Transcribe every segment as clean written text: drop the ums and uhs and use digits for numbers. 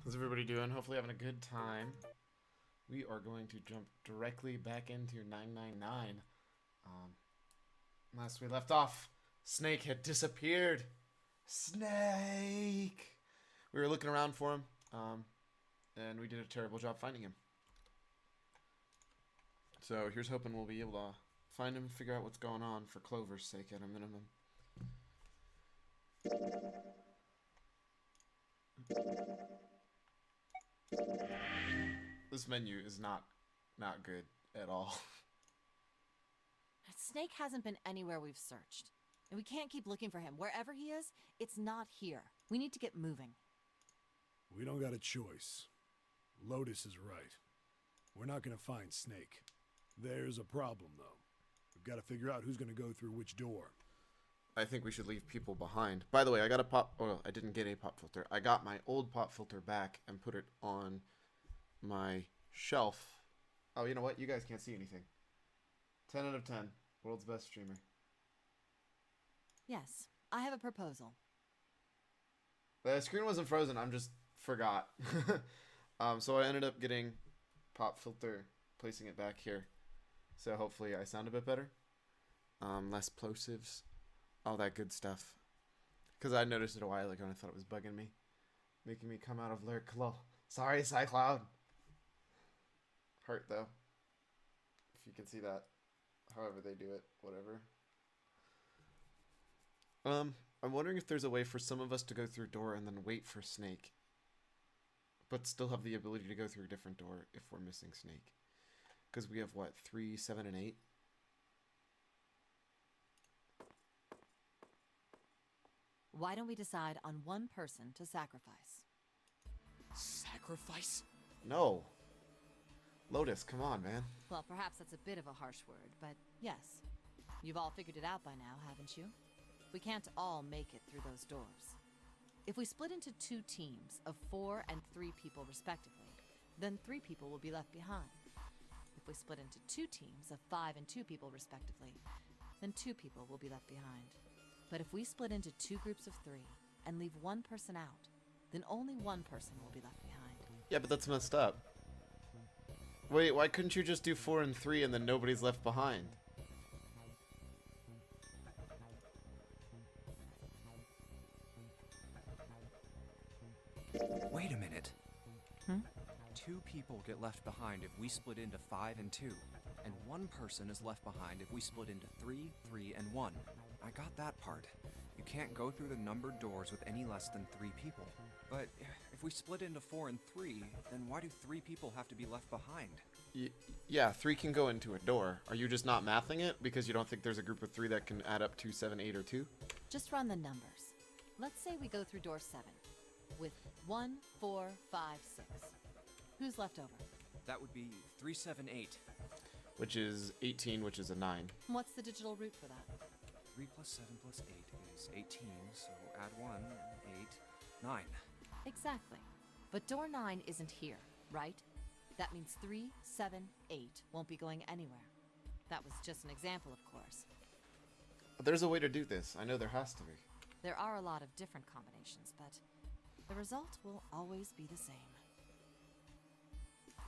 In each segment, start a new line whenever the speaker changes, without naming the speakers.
How's everybody doing? Hopefully having a good time. We are going to jump directly back into 999. Last we left off, Snake had disappeared. Snake! We were looking around for him, and we did a terrible job finding him. So here's hoping we'll be able to find him, figure out what's going on for Clover's sake at a minimum. This menu is not good at all.
Snake hasn't been anywhere we've searched. And we can't keep looking for him. Wherever he is, it's not here. We need to get moving.
We don't got a choice. Lotus is right. We're not gonna find Snake. There's a problem, though. We've got to figure out who's gonna go through which door.
I think we should leave people behind. By the way, I got a pop... Oh, I didn't get a pop filter. I got my old pop filter back and put it on my shelf. Oh, you know what? You guys can't see anything. 10 out of 10. World's best streamer.
Yes, I have a proposal.
The screen wasn't frozen. I'm just forgot. So I ended up getting pop filter, placing it back here. So hopefully I sound a bit better. Less plosives. All that good stuff. Because I noticed it a while ago and I thought it was bugging me. Making me come out of lurk. Lol. Sorry, Cycloud. Hurt though. If you can see that. However they do it. Whatever. I'm wondering if there's a way for some of us to go through a door and then wait for Snake. But still have the ability to go through a different door if we're missing Snake. Because we have what? 3, 7, and 8?
Why don't we decide on one person to sacrifice?
Sacrifice?
No. Lotus, come on, man.
Well, perhaps that's a bit of a harsh word, but yes. You've all figured it out by now, haven't you? We can't all make it through those doors. If we split into 2 teams of 4 and 3 people respectively, then 3 people will be left behind. If we split into 2 teams of 5 and 2 people respectively, then 2 people will be left behind. But if we split into 2 groups of 3 and leave 1 person out, then only 1 person will be left behind.
Yeah, but that's messed up. Wait, why couldn't you just do 4 and 3 and then nobody's left behind?
Wait a minute.
2
2 people get left behind if we split into 5 and 2, and 1 person is left behind if we split into 3, 3, and 1. I got that part. You can't go through the numbered doors with any less than 3 people. But if we split into 4 and 3, then why do 3 people have to be left behind?
Yeah, 3 can go into a door. Are you just not mathing it because you don't think there's a group of 3 that can add up to 7, 8, or 2?
Just run the numbers. Let's say we go through door 7 with 1, 4, 5, 6. Who's left over?
That would be 3, 7, 8.
Which is 18, which is a 9.
What's the digital root for that?
3 plus 7 plus 8 is 18, so add 1, 8, 9.
Exactly. But door 9 isn't here, right? That means 3, 7, 8 won't be going anywhere. That was just an example, of course.
There's a way to do this. I know there has to be.
There are a lot of different combinations, but the result will always be the same.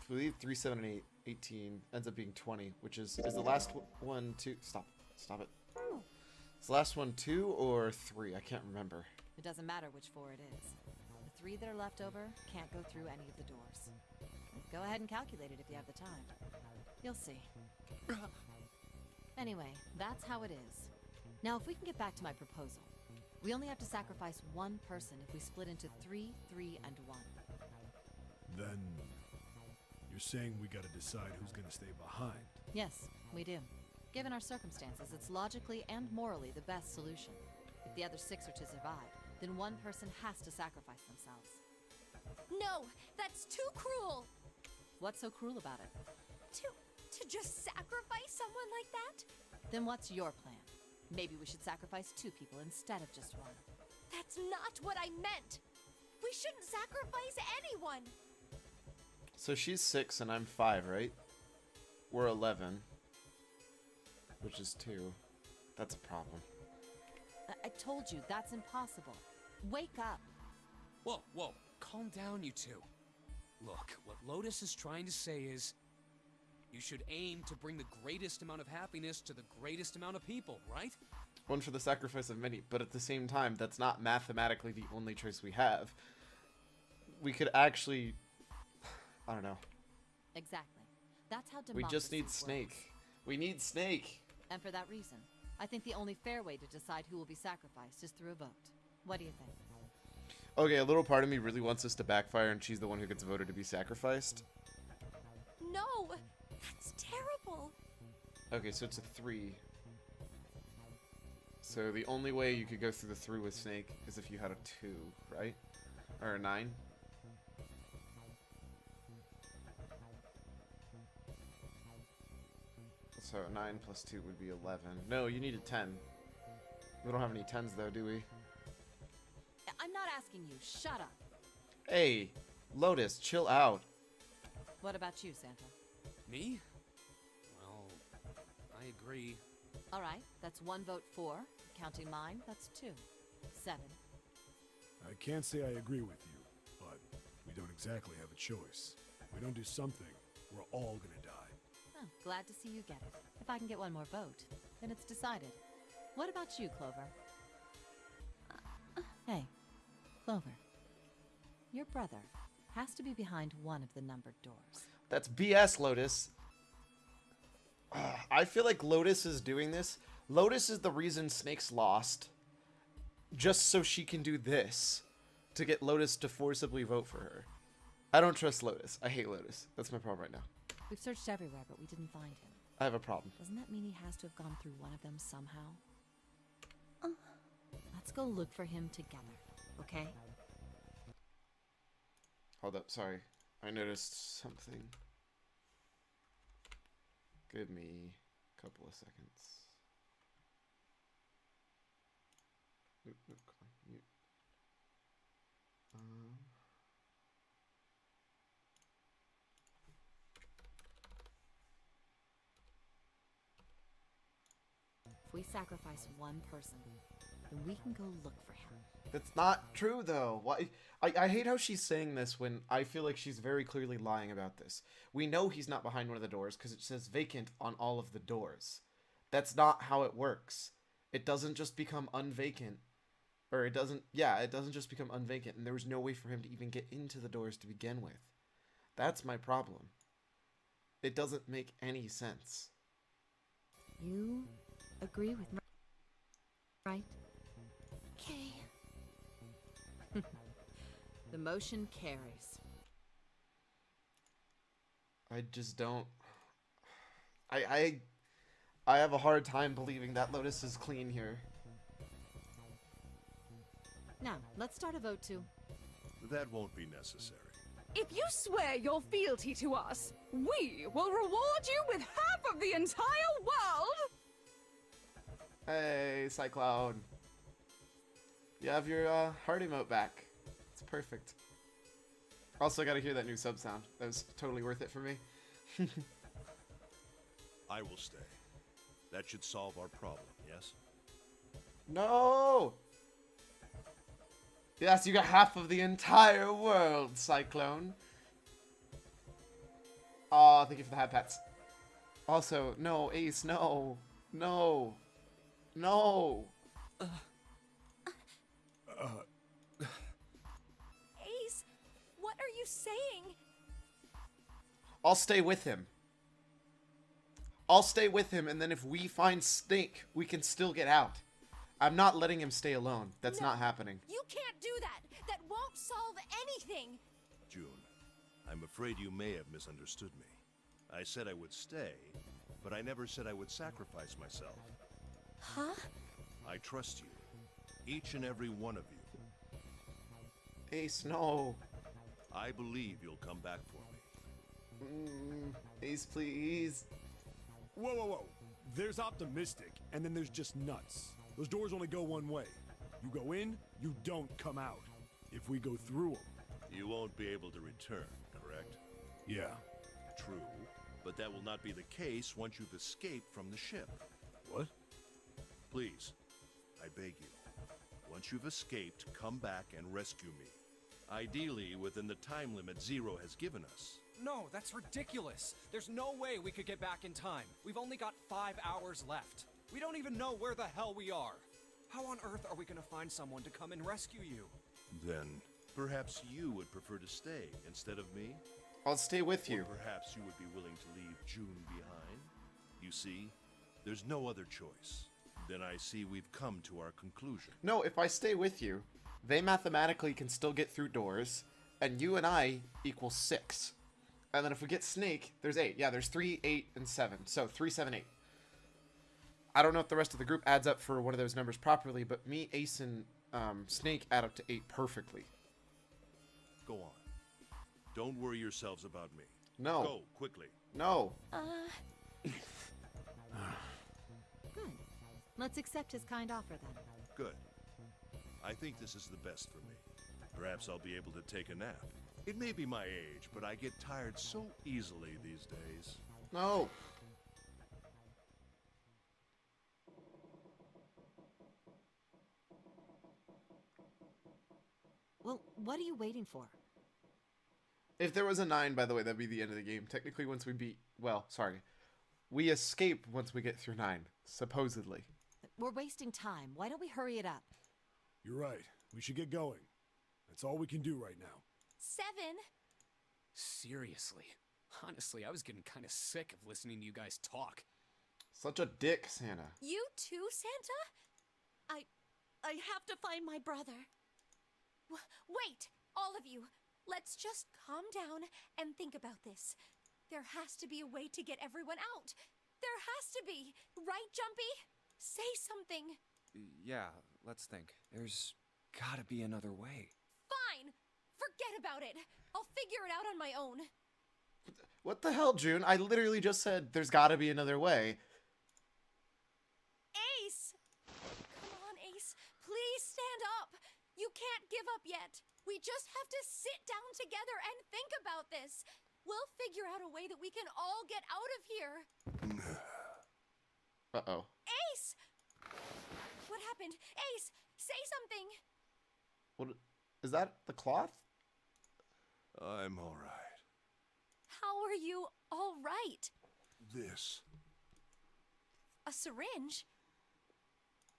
If we leave 3, 7, and 8, 18 ends up being 20, which is the last one 2? Stop it. Is the last one 2 or 3? I can't remember.
It doesn't matter which 4 it is. The 3 that are left over can't go through any of the doors. Go ahead and calculate it if you have the time. You'll see. Anyway, that's how it is. Now, if we can get back to my proposal, we only have to sacrifice 1 person if we split into 3, 3, and 1.
Then you're saying we got to decide who's gonna stay behind.
Yes, we do. Given our circumstances, it's logically and morally the best solution. If the other 6 are to survive, then 1 person has to sacrifice themselves.
No, that's too cruel.
What's so cruel about it?
To just sacrifice someone like that?
Then what's your plan? Maybe we should sacrifice 2 people instead of just 1.
That's not what I meant. We shouldn't sacrifice anyone.
So she's 6 and I'm 5, right? We're 11. Which is 2. That's a problem.
I told you, that's impossible. Wake up.
Whoa,
calm down, you two. Look, what Lotus is trying to say is, you should aim to bring the greatest amount of happiness to the greatest amount of people, right?
One for the sacrifice of many, but at the same time, that's not mathematically the only choice we have. We could actually... I don't know.
Exactly. That's how
We
democracy
just need
works.
Snake. We need Snake.
And for that reason, I think the only fair way to decide who will be sacrificed is through a vote. What do you think?
Okay, a little part of me really wants this to backfire and she's the one who gets voted to be sacrificed.
No! That's terrible!
Okay, so it's a 3. So the only way you could go through the 3 with Snake is if you had a 2, right? Or a 9? So 9 plus 2 would be 11. No, you need a 10. We don't have any 10s though, do we?
I'm not asking you. Shut up.
Hey, Lotus, chill out.
What about you, Santa?
Me? Well, I agree.
All right, that's 1 vote for. Counting mine, that's 2. 7.
I can't say I agree with you, but we don't exactly have a choice. If we don't do something, we're all gonna die.
Oh, glad to see you get it. If I can get one more vote, then it's decided. What about you, Clover? Hey, Clover. Your brother has to be behind one of the numbered doors.
That's BS, Lotus. I feel like Lotus is doing this. Lotus is the reason Snake's lost. Just so she can do this. To get Lotus to forcibly vote for her. I don't trust Lotus. I hate Lotus. That's my problem right now.
We've searched everywhere, but we didn't find him.
I have a problem.
Doesn't that mean he has to have gone through one of them somehow? Let's go look for him together, okay?
Hold up, sorry. I noticed something. Give me a couple of seconds. Oop, oop, come on, mute.
If we sacrifice one person, then we can go look for him.
That's not true, though. Why? I hate how she's saying this when I feel like she's very clearly lying about this. We know he's not behind one of the doors because it says vacant on all of the doors. That's not how it works. It doesn't just become unvacant. Or it doesn't just become unvacant, and there was no way for him to even get into the doors to begin with. That's my problem. It doesn't make any sense.
You agree with me, right?
Okay.
The motion carries.
I just don't... I have a hard time believing that Lotus is clean here.
Now, let's start a vote too.
That won't be necessary.
If you swear your fealty to us, we will reward you with half of the entire world!
Hey, Cyclone. You have your heart emote back. It's perfect. Also, gotta hear that new sub sound. That was totally worth it for me.
I will stay. That should solve our problem, yes?
No! Yes, you got half of the entire world, Cyclone. Aw, thank you for the hat pats. Also, no, Ace, no. No. No.
Ace, what are you saying?
I'll stay with him. I'll stay with him, and then if we find Snake, we can still get out. I'm not letting him stay alone. That's
No.
not happening.
You can't do that! That won't solve anything!
June, I'm afraid you may have misunderstood me. I said I would stay, but I never said I would sacrifice myself.
Huh?
I trust you, each and every one of you.
Ace, no.
I believe you'll come back for me.
Ace, please.
Whoa, whoa, whoa. There's optimistic, and then there's just nuts. Those doors only go one way. You go in, you don't come out. If we go through them...
You won't be able to return, correct?
Yeah.
True, but that will not be the case once you've escaped from the ship.
What?
Please, I beg you. Once you've escaped, come back and rescue me. Ideally, within the time limit Zero has given us.
No, that's ridiculous. There's no way we could get back in time. We've only got 5 hours left. We don't even know where the hell we are. How on earth are we gonna find someone to come and rescue you?
Then, perhaps you would prefer to stay instead of me?
I'll stay with you.
Or perhaps you would be willing to leave June behind? You see, there's no other choice. Then I see we've come to our conclusion.
No, if I stay with you, they mathematically can still get through doors, and you and I equal 6. And then if we get Snake, there's 8. Yeah, there's 3, 8, and 7. So 3, 7, 8. I don't know if the rest of the group adds up for one of those numbers properly, but me, Ace, and Snake add up to 8 perfectly.
Go on. Don't worry yourselves about me.
No.
Go, quickly.
No.
Good. Let's accept his kind offer then.
Good. I think this is the best for me. Perhaps I'll be able to take a nap. It may be my age, but I get tired so easily these days.
No.
Well, what are you waiting for?
If there was a 9, by the way, that'd be the end of the game. Technically, once we beat... Well, sorry. We escape once we get through 9, supposedly.
We're wasting time. Why don't we hurry it up?
You're right. We should get going. That's all we can do right now.
7.
Seriously. Honestly, I was getting kind of sick of listening to you guys talk.
Such a dick, Santa.
You too, Santa? I have to find my brother. Wait, all of you. Let's just calm down and think about this. There has to be a way to get everyone out. There has to be. Right, Jumpy? Say something.
Yeah, let's think. There's gotta be another way.
Fine. Forget about it. I'll figure it out on my own.
What the hell, June? I literally just said there's gotta be another way.
Ace! Come on, Ace. Please stand up. You can't give up yet. We just have to sit down together and think about this. We'll figure out a way that we can all get out of here.
Uh-oh.
Ace! What happened? Ace, say something.
What? Is that the cloth?
I'm all right.
How are you all right?
This.
A syringe?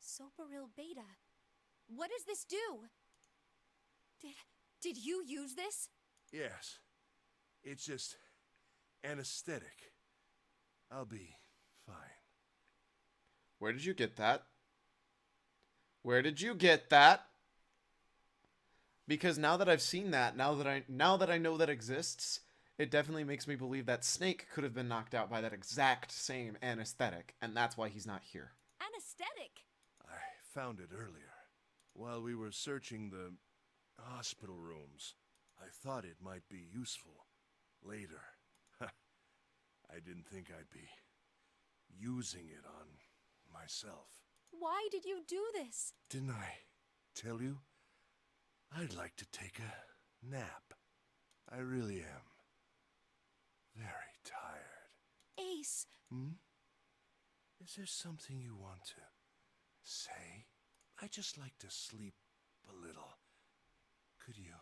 Soparil beta. What does this do? Did you use this?
Yes. It's just anesthetic. I'll be fine.
Where did you get that? Where did you get that? Because now that I've seen that, now that I know that exists, it definitely makes me believe that Snake could have been knocked out by that exact same anesthetic, and that's why he's not here.
Anesthetic?
I found it earlier. While we were searching the hospital rooms, I thought it might be useful later. I didn't think I'd be using it on myself.
Why did you do this?
Didn't I tell you? I'd like to take a nap. I really am. Very tired.
Ace.
Is there something you want to say? I just like to sleep a little. Could you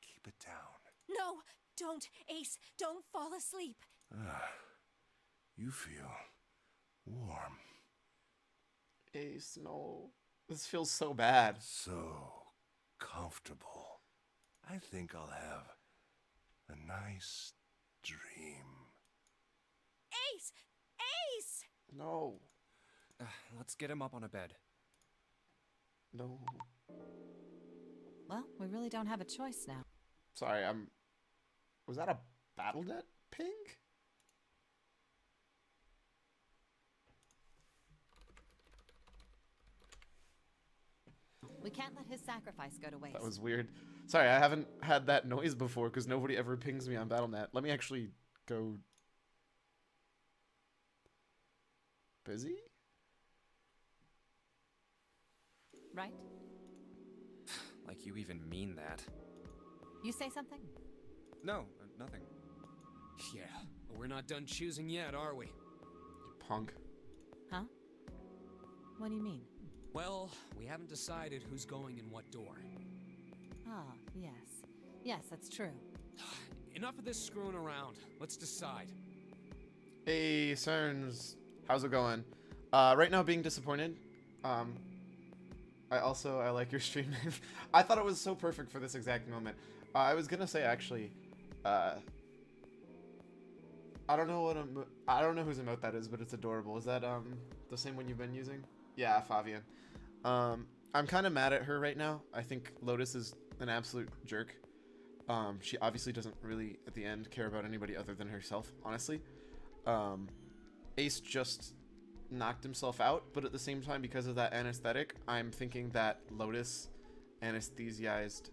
keep it down?
No, don't, Ace. Don't fall asleep.
You feel warm.
Ace, no. This feels so bad.
So comfortable. I think I'll have a nice dream.
Ace! Ace!
No.
Let's get him up on a bed.
No.
Well, we really don't have a choice now.
Sorry, Was that a BattleNet ping?
We can't let his sacrifice go to waste.
That was weird. Sorry, I haven't had that noise before because nobody ever pings me on BattleNet. Let me actually go... Busy?
Right?
Like you even mean that.
You say something?
No, nothing.
Yeah, but we're not done choosing yet, are we?
You punk.
Huh? What do you mean?
Well, we haven't decided who's going in what door.
Ah, yes. Yes, that's true.
Enough of this screwing around. Let's decide.
Hey, Cerns. How's it going? Right now, being disappointed. I like your stream name. I thought it was so perfect for this exact moment. I was gonna say actually, I don't know what I don't know whose emote that is, but it's adorable. Is that the same one you've been using? Yeah, Fabian. I'm kind of mad at her right now. I think Lotus is an absolute jerk. She obviously doesn't really, at the end, care about anybody other than herself, honestly. Ace just knocked himself out, but at the same time, because of that anesthetic, I'm thinking that Lotus anesthetized?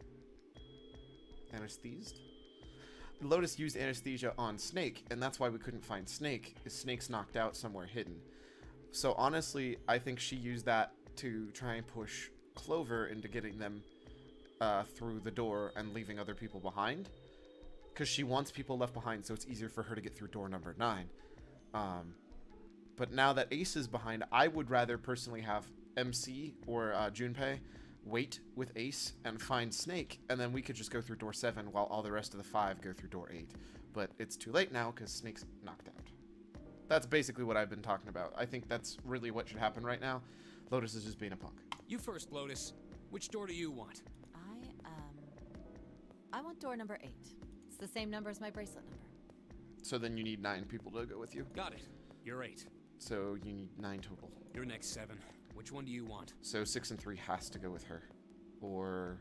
Lotus used anesthesia on Snake, and that's why we couldn't find Snake, is Snake's knocked out somewhere hidden. So honestly, I think she used that to try and push Clover into getting them through the door and leaving other people behind. Because she wants people left behind, so it's easier for her to get through door number 9. But now that Ace is behind, I would rather personally have MC or Junpei wait with Ace and find Snake, and then we could just go through door 7 while all the rest of the 5 go through door 8. But it's too late now because Snake's knocked out. That's basically what I've been talking about. I think that's really what should happen right now. Lotus is just being a punk.
You first, Lotus. Which door do you want?
I want door number 8. It's the same number as my bracelet number.
So then you need 9 people to go with you.
Got it. You're 8.
So you need 9 total.
You're next, 7. Which one do you want?
So 6 and 3 has to go with her. Or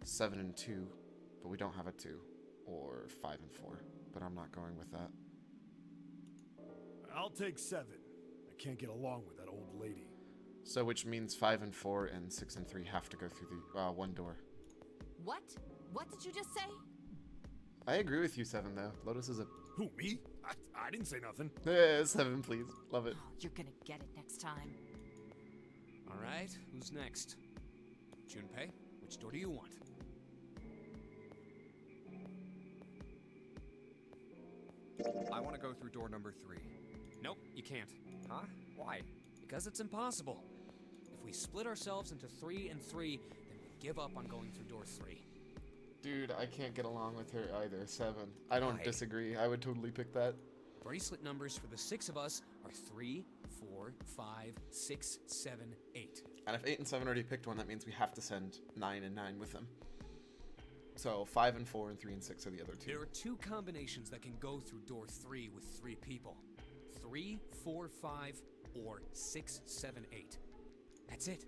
7 and 2, but we don't have a 2. Or 5 and 4, but I'm not going with that.
I'll take 7. I can't get along with that old lady.
So which means 5 and 4 and 6 and 3 have to go through the one door.
What? What did you just say?
I agree with you, 7, though. Lotus is a...
Who, me? I didn't say nothing.
7, please. Love it.
Oh, you're gonna get it next time.
All right, who's next? Junpei, which door do you want?
I want to go through door number 3.
Nope, you can't.
Huh? Why?
Because it's impossible. If we split ourselves into 3 and 3, then we give up on going through door 3.
Dude, I can't get along with her either. 7. I don't
Why?
disagree. I would totally pick that.
Bracelet numbers for the 6 of us are 3, 4, 5, 6, 7, 8.
And if 8 and 7 already picked one, that means we have to send 9 and 9 with them. So 5 and 4 and 3 and 6 are the other 2.
There are 2 combinations that can go through door 3 with 3 people. 3, 4, 5, or 6, 7, 8. That's it.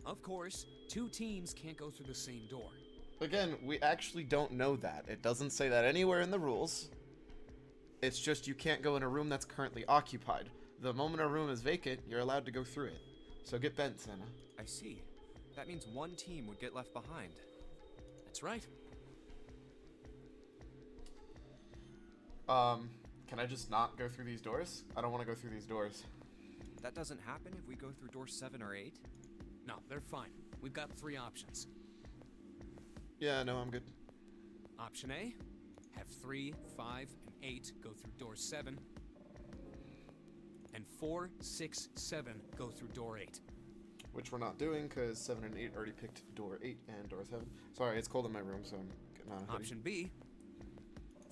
Of course, 2 teams can't go through the same door.
Again, we actually don't know that. It doesn't say that anywhere in the rules. It's just you can't go in a room that's currently occupied. The moment a room is vacant, you're allowed to go through it. So get bent, Senna.
I see. That means one team would get left behind.
That's right.
Can I just not go through these doors? I don't want to go through these doors.
That doesn't happen if we go through door 7 or 8?
No, they're fine. We've got 3 options.
Yeah, no, I'm good.
Option A, have 3, 5, and 8 go through door 7. And 4, 6, 7 go through door 8.
Which we're not doing because 7 and 8 already picked door 8 and door 7. Sorry, it's cold in my room, so I'm getting on a hoodie.
Option B,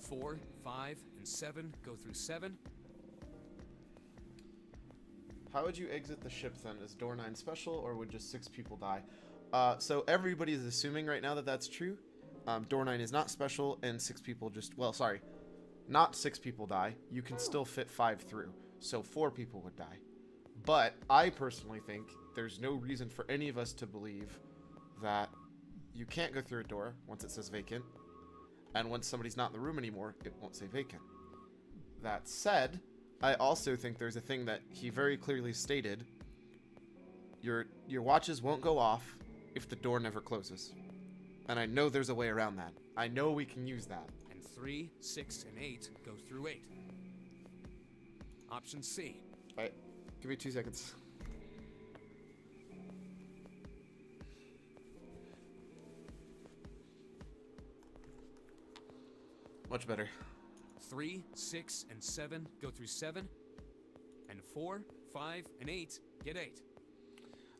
4, 5, and 7 go through 7.
How would you exit the ship then? Is door 9 special or would just 6 people die? So everybody is assuming right now that that's true. Door 9 is not special and 6 people just... Well, sorry. Not 6 people die. You can still fit 5 through. So 4 people would die. But I personally think there's no reason for any of us to believe that you can't go through a door once it says vacant. And once somebody's not in the room anymore, it won't say vacant. That said, I also think there's a thing that he very clearly stated. Your watches won't go off if the door never closes. And I know there's a way around that. I know we can use that.
And 3, 6, and 8 go through 8. Option C.
Alright, give me 2 seconds. Much better.
3, 6, and 7 go through 7. And 4, 5, and 8 get 8.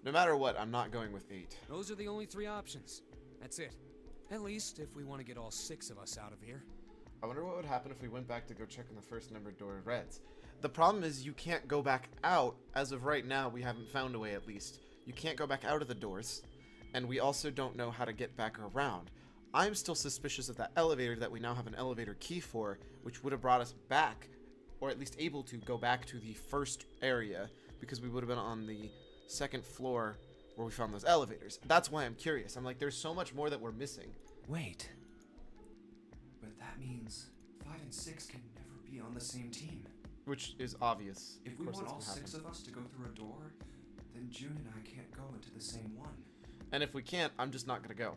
No matter what, I'm not going with 8.
Those are the only 3 options. That's it. At least if we want to get all 6 of us out of here.
I wonder what would happen if we went back to go check on the first numbered door, Reds. The problem is you can't go back out. As of right now, we haven't found a way, at least. You can't go back out of the doors, and we also don't know how to get back around. I'm still suspicious of that elevator that we now have an elevator key for, which would have brought us back, or at least able to go back to the first area, because we would have been on the second floor where we found those elevators. That's why I'm curious. I'm like, there's so much more that we're missing.
Wait. But that means 5 and 6 can never be on the same team.
Which is obvious.
If we want all 6 of us to go through a door, then June and I can't go into the same one.
And if we can't, I'm just not gonna go.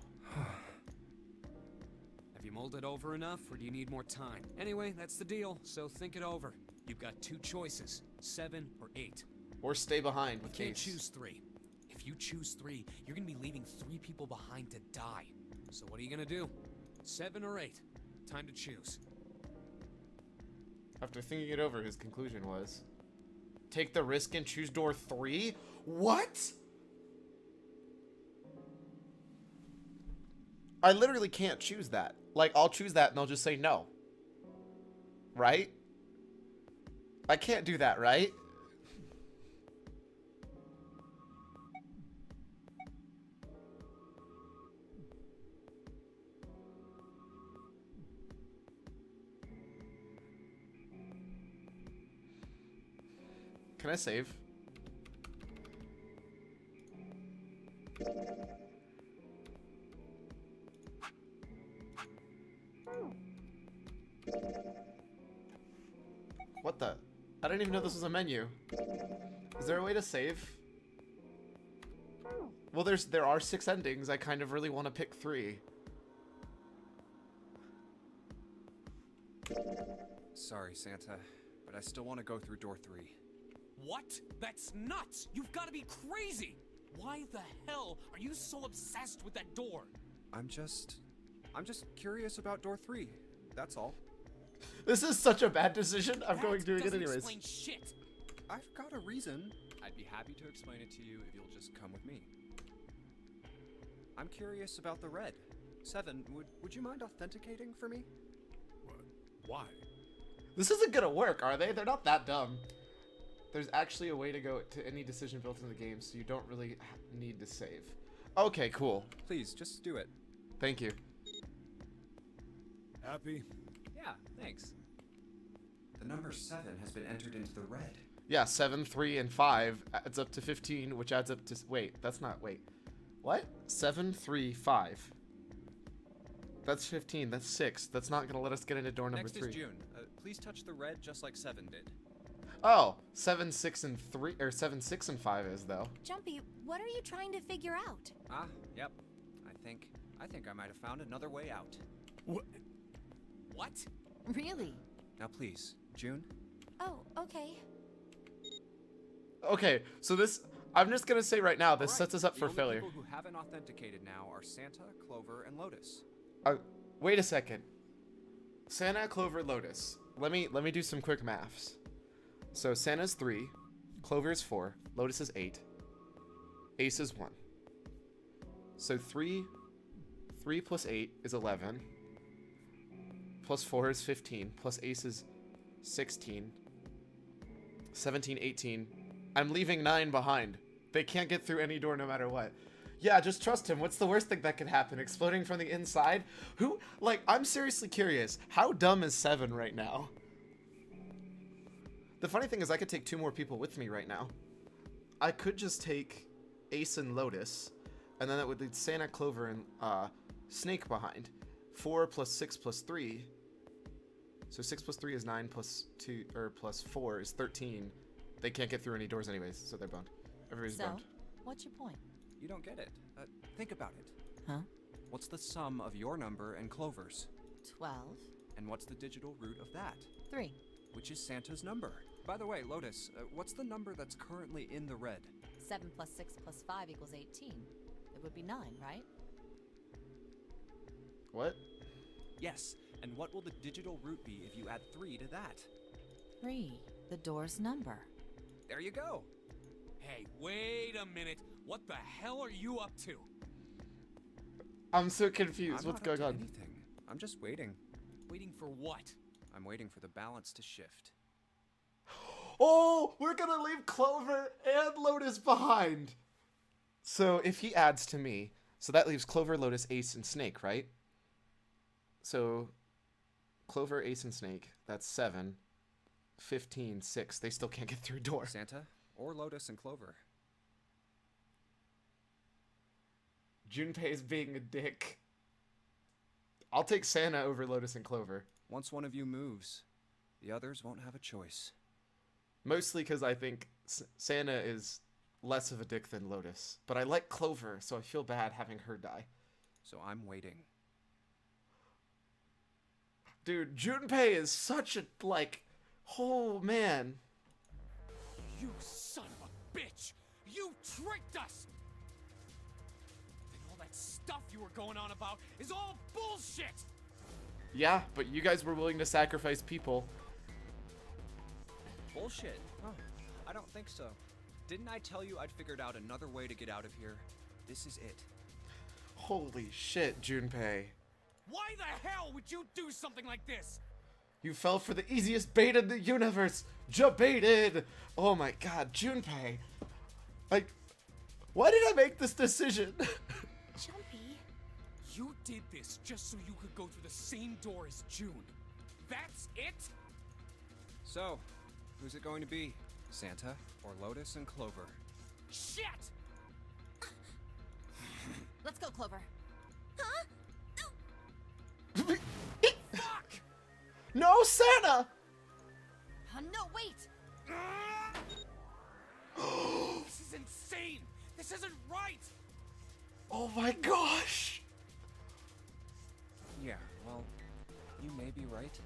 Have you mulled it over enough, or do you need more time? Anyway, that's the deal, so think it over. You've got 2 choices, 7 or 8.
Or stay behind
You
with
can't
Ace.
choose 3. If you choose 3, you're gonna be leaving 3 people behind to die. So what are you gonna do? 7 or 8? Time to choose.
After thinking it over, his conclusion was, take the risk and choose door 3? What? I literally can't choose that. Like, I'll choose that and they'll just say no. Right? I can't do that, right? Can I save? What the? I didn't even know this was a menu. Is there a way to save? Well, there are 6 endings. I kind of really want to pick 3.
Sorry, Santa, but I still want to go through door 3.
What? That's nuts! You've got to be crazy! Why the hell are you so obsessed with that door?
I'm just curious about door 3. That's all.
This is such a bad decision. I'm
That
going doing it
doesn't
anyways.
explain shit.
I've got a reason. I'd be happy to explain it to you if you'll just come with me. I'm curious about the red. 7, would you mind authenticating for me?
What? Why?
This isn't gonna work, are they? They're not that dumb. There's actually a way to go to any decision built in the game, so you don't really need to save. Okay, cool.
Please, just do it.
Thank you.
Happy?
Yeah, thanks. The number 7 has been entered into the red.
Yeah, 7, 3, and 5 adds up to 15, which adds up to... Wait, that's not... Wait. What? 7, 3, 5. That's 15. That's 6. That's not going to let us get into door number
Next
3.
is June. Please touch the red just like 7 did.
Oh, 7, 6, and 3... Or 7, 6, and 5 is, though.
Jumpy, what are you trying to figure out?
Ah, yep. I think I might have found another way out.
What?
What?
Really?
Now please, June.
Oh, okay.
Okay, so this... I'm just going to say right now, this
All right,
sets us up
the
for
only
failure.
People who haven't authenticated now are Santa, Clover, and Lotus.
Wait a second. Santa, Clover, Lotus. Let me do some quick maths. So Santa's 3, Clover is 4, Lotus is 8, Ace is 1. So 3 plus 8 is 11, plus 4 is 15, plus Ace is 16, 17, 18. I'm leaving 9 behind. They can't get through any door no matter what. Yeah, just trust him. What's the worst thing that could happen? Exploding from the inside? Who, like, I'm seriously curious. How dumb is 7 right now? The funny thing is I could take 2 more people with me right now. I could just take Ace and Lotus, and then that would lead Santa, Clover, and Snake behind. 4 plus 6 plus 3. So 6 plus 3 is 9 plus 2, or plus 4 is 13. They can't get through any doors anyways, so they're boned. Everybody's
So,
boned.
what's your point?
You don't get it. Think about it.
Huh?
What's the sum of your number and Clover's?
12.
And what's the digital root of that?
3.
Which is Santa's number. By the way, Lotus, what's the number that's currently in the red?
7 plus 6 plus 5 equals 18. It would be 9, right?
What?
Yes, and what will the digital root be if you add 3 to that?
3. The door's number.
There you go.
Hey, wait a minute. What the hell are you up to?
I'm so confused.
I'm
What's
not up
going
to
on?
anything. I'm just waiting.
Waiting for what?
I'm waiting for the balance to shift.
Oh, we're gonna leave Clover and Lotus behind. So if he adds to me, so that leaves Clover, Lotus, Ace, and Snake, right? So Clover, Ace, and Snake, that's 7. 15, 6. They still can't get through a door.
Santa or Lotus and Clover.
Junpei's being a dick. I'll take Santa over Lotus and Clover.
Once one of you moves, the others won't have a choice.
Mostly because I think Santa is less of a dick than Lotus. But I like Clover, so I feel bad having her die.
So I'm waiting.
Dude, Junpei is such a, like, oh man.
You son of a bitch! You tricked us! Then all that stuff you were going on about is all bullshit!
Yeah, but you guys were willing to sacrifice people.
Bullshit. Huh. I don't think so. Didn't I tell you I'd figured out another way to get out of here? This is it.
Holy shit, Junpei.
Why the hell would you do something like this?
You fell for the easiest bait in the universe. Jabaited. Oh my god, Junpei. Like, why did I make this decision?
Jumpy.
You did this just so you could go through the same door as June. That's it?
So, who's it going to be? Santa or Lotus and Clover?
Shit!
Let's go, Clover.
Huh?
Fuck!
No, Santa!
No, wait!
This is insane! This isn't right!
Oh my gosh.
Yeah, well, you may be right.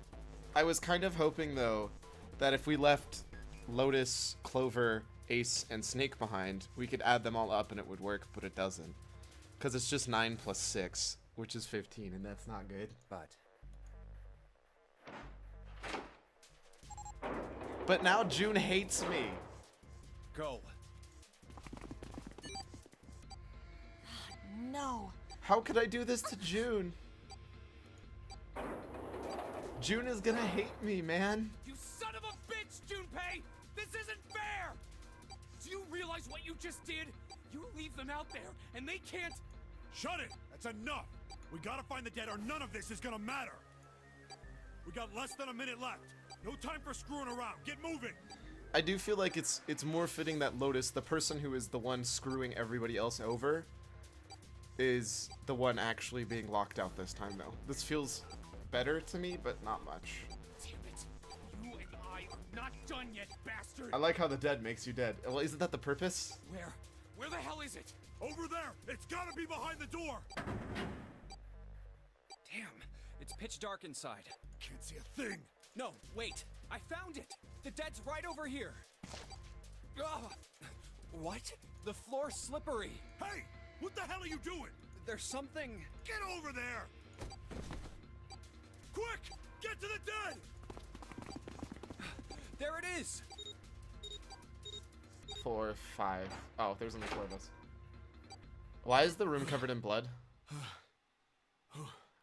I was kind of hoping, though, that if we left Lotus, Clover, Ace, and Snake behind, we could add them all up and it would work, but it doesn't. Because it's just 9 plus 6, which is 15, and that's not good. But now June hates me.
Go.
No.
How could I do this to June? June is gonna hate me, man.
You son of a bitch, Junpei! This isn't fair! Do you realize what you just did? You leave them out there, and they can't...
Shut it! That's enough! We gotta find the dead or none of this is gonna matter! We got less than a minute left. No time for screwing around. Get moving!
I do feel like it's more fitting that Lotus, the person who is the one screwing everybody else over, is the one actually being locked out this time, though. This feels better to me, but not much.
Damn it! You and I are not done yet, bastard!
I like how the dead makes you dead. Well, isn't that the purpose?
Where? Where the hell is it?
Over there! It's gotta be behind the door!
Damn, it's pitch dark inside.
Can't see a thing!
No, wait, I found it! The dead's right over here! Ugh. What? The floor's slippery!
Hey! What the hell are you doing?
There's something...
Get over there! Quick! Get to the dead!
There it is!
4, 5. Oh, there's only 4 of us. Why is the room covered in blood?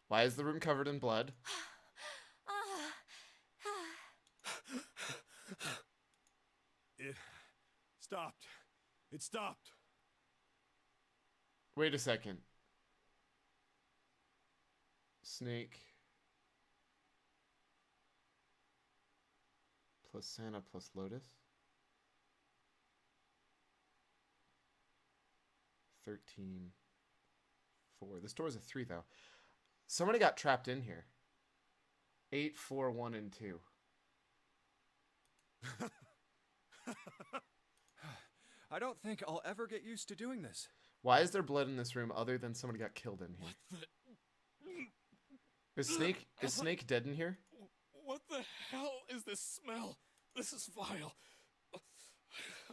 Why is the room covered in blood?
It stopped. It stopped.
Wait a second. Snake plus Santa plus Lotus. 13, 4. This door's a 3, though. Somebody got trapped in here. 8, 4, 1, and 2.
I don't think I'll ever get used to doing this.
Why is there blood in this room other than somebody got killed in here? Is Snake dead in here?
What the hell is this smell? This is vile.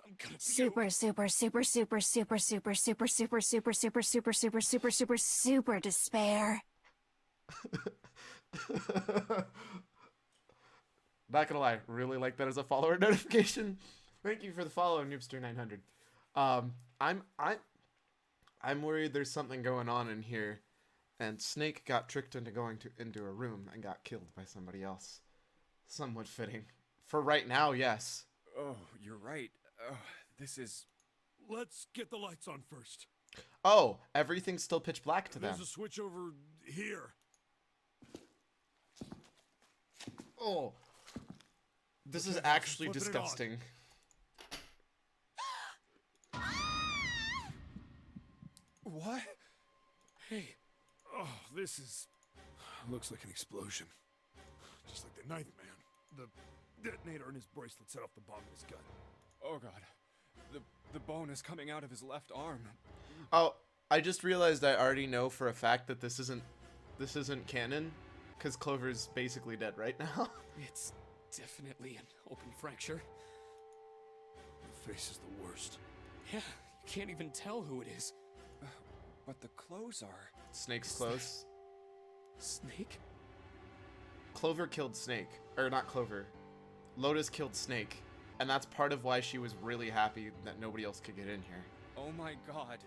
I'm gonna be
Super, super, super, super, super, super, super, super, super, super, super, super, super, super, super despair.
Not gonna lie, really like that as a follower notification. Thank you for the follow, Noobster900. I'm worried there's something going on in here And Snake got tricked into going into a room and got killed by somebody else. Somewhat fitting. For right now, yes.
Oh, you're right. Oh, this is...
Let's get the lights on first.
Oh, everything's still pitch black to them.
There's a switch over here.
Oh. This is
Okay,
actually
flipping it on.
disgusting.
What?
Hey. Oh, this is... Looks like an explosion. Just like the Ninth Man. The detonator in his bracelet set off the bomb in his gun.
Oh god. The bone is coming out of his left arm.
Oh, I just realized I already know for a fact that this isn't canon, because Clover's basically dead right now.
It's definitely an open fracture.
The face is the worst.
Yeah, you can't even tell who it is.
But the clothes are...
Snake's close.
Snake?
Clover killed Snake. Or not Clover. Lotus killed Snake. And that's part of why she was really happy that nobody else could get in here.
Oh my god.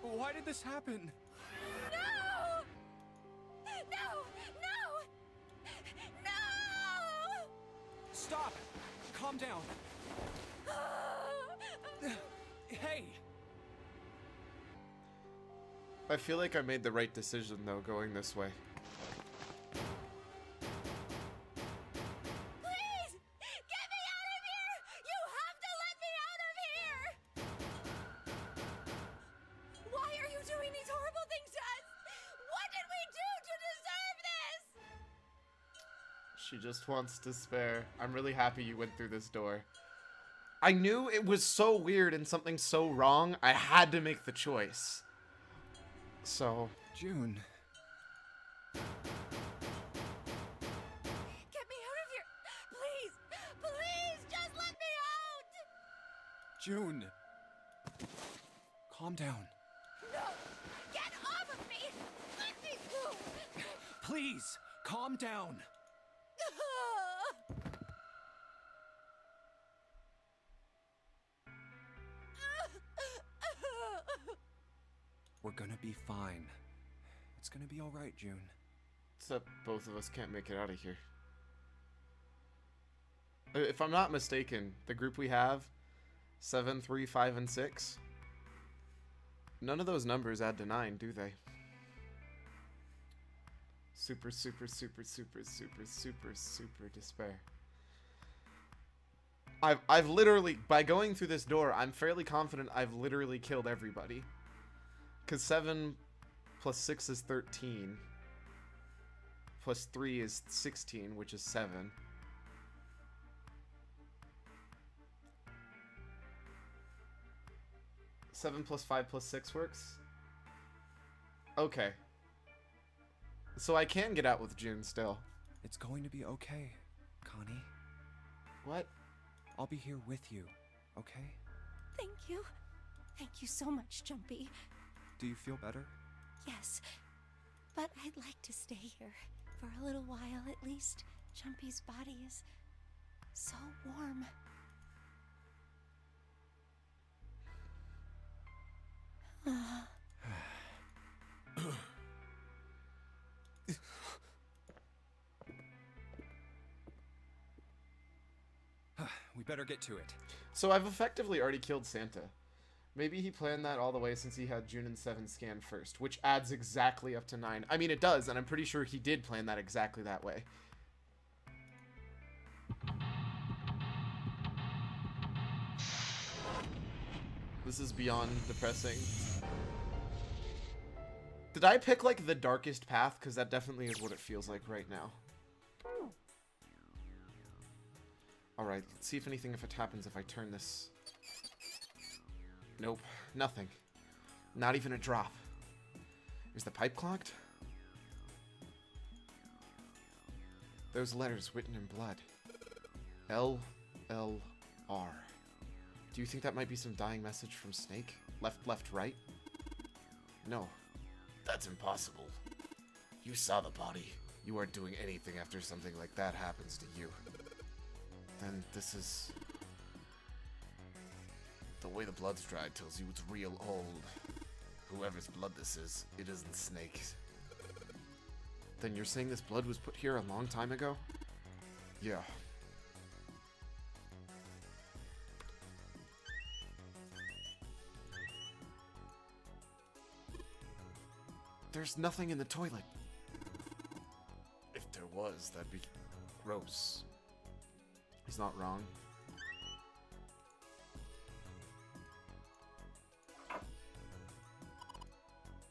Why did this happen?
No! No! No! No!
Stop! Calm down. Hey!
I feel like I made the right decision, though, going this way.
Please! Get me out of here! You have to let me out of here! Why are you doing these horrible things to us? What did we do to deserve this?
She just wants to spare. I'm really happy you went through this door. I knew it was so weird and something so wrong, I had to make the choice. So...
June.
Get me out of here! Please! Please! Just let me out!
June. Calm down.
No! Get off of me! Let me go!
Please, calm down. We're gonna be fine. It's gonna be alright, June.
Except both of us can't make it out of here. If I'm not mistaken, the group we have, 7, 3, 5, and 6, none of those numbers add to 9, do they? Super, super, super, super, super, super, super despair. I've literally, by going through this door, I'm fairly confident I've literally killed everybody. Because 7 plus 6 is 13. Plus 3 is 16, which is 7. Seven plus 5 plus 6 works? Okay. So I can get out with June still.
It's going to be okay, Connie.
What?
I'll be here with you, okay?
Thank you. Thank you so much, Jumpy.
Do you feel better?
Yes, but I'd like to stay here for a little while at least. Jumpy's body is so warm.
We better get to it.
So I've effectively already killed Santa. Maybe he planned that all the way since he had June and 7 scanned first, which adds exactly up to 9. I mean, it does, and I'm pretty sure he did plan that exactly that way. This is beyond depressing. Did I pick, like, the darkest path? Because that definitely is what it feels like right now. Alright, let's see if it happens if I turn this. Nope, nothing. Not even a drop. Is the pipe clogged? Those letters written in blood. L-L-R. Do you think that might be some dying message from Snake? Left, left, right? No. That's impossible. You saw the body. You aren't doing anything after something like that happens to you. Then this is... The way the blood's dried tells you it's real old. Whoever's blood this is, it isn't Snake's. Then you're saying this blood was put here a long time ago? Yeah. There's nothing in the toilet. If there was, that'd be gross. He's not wrong.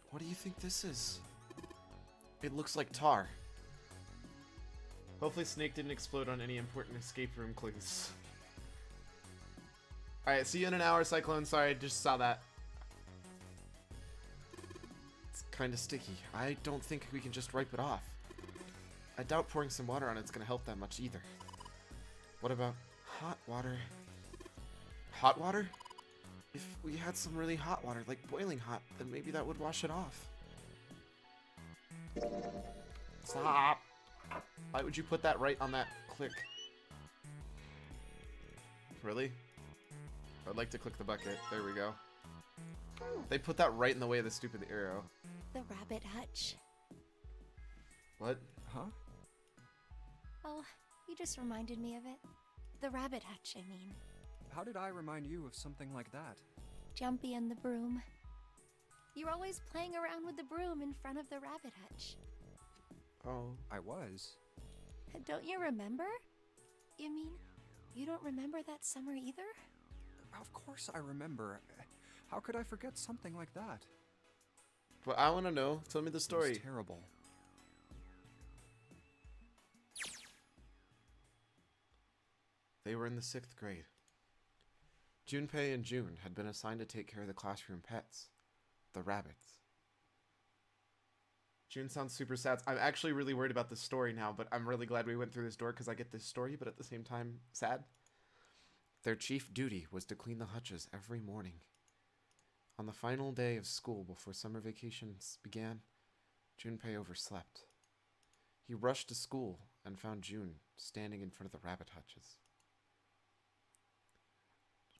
What do you think this is? It looks like tar. Hopefully Snake didn't explode on any important escape room clues. Alright, see you in an hour, Cyclone. Sorry, I just saw that. It's kind of sticky. I don't think we can just wipe it off. I doubt pouring some water on it's gonna help that much either. What about hot water? Hot water? If we had some really hot water, like boiling hot, then maybe that would wash it off. Stop! Why would you put that right on that click? Really? I'd like to click the bucket. There we go. They put that right in the way of the stupid arrow.
The rabbit hutch.
What?
Huh?
Oh, you just reminded me of it. The rabbit hutch, I mean.
How did I remind you of something like that?
Jumpy and the broom. You're always playing around with the broom in front of the rabbit hutch.
Oh.
I was.
Don't you remember? You mean, you don't remember that summer either?
Of course I remember. How could I forget something like that?
But I want to know. Tell me the
It
story.
was terrible.
They were in the 6th grade. Junpei and June had been assigned to take care of the classroom pets, the rabbits. June sounds super sad. I'm actually really worried about this story now, but I'm really glad we went through this door because I get this story, but at the same time, sad. Their chief duty was to clean the hutches every morning. On the final day of school before summer vacations began, Junpei overslept. He rushed to school and found June standing in front of the rabbit hutches.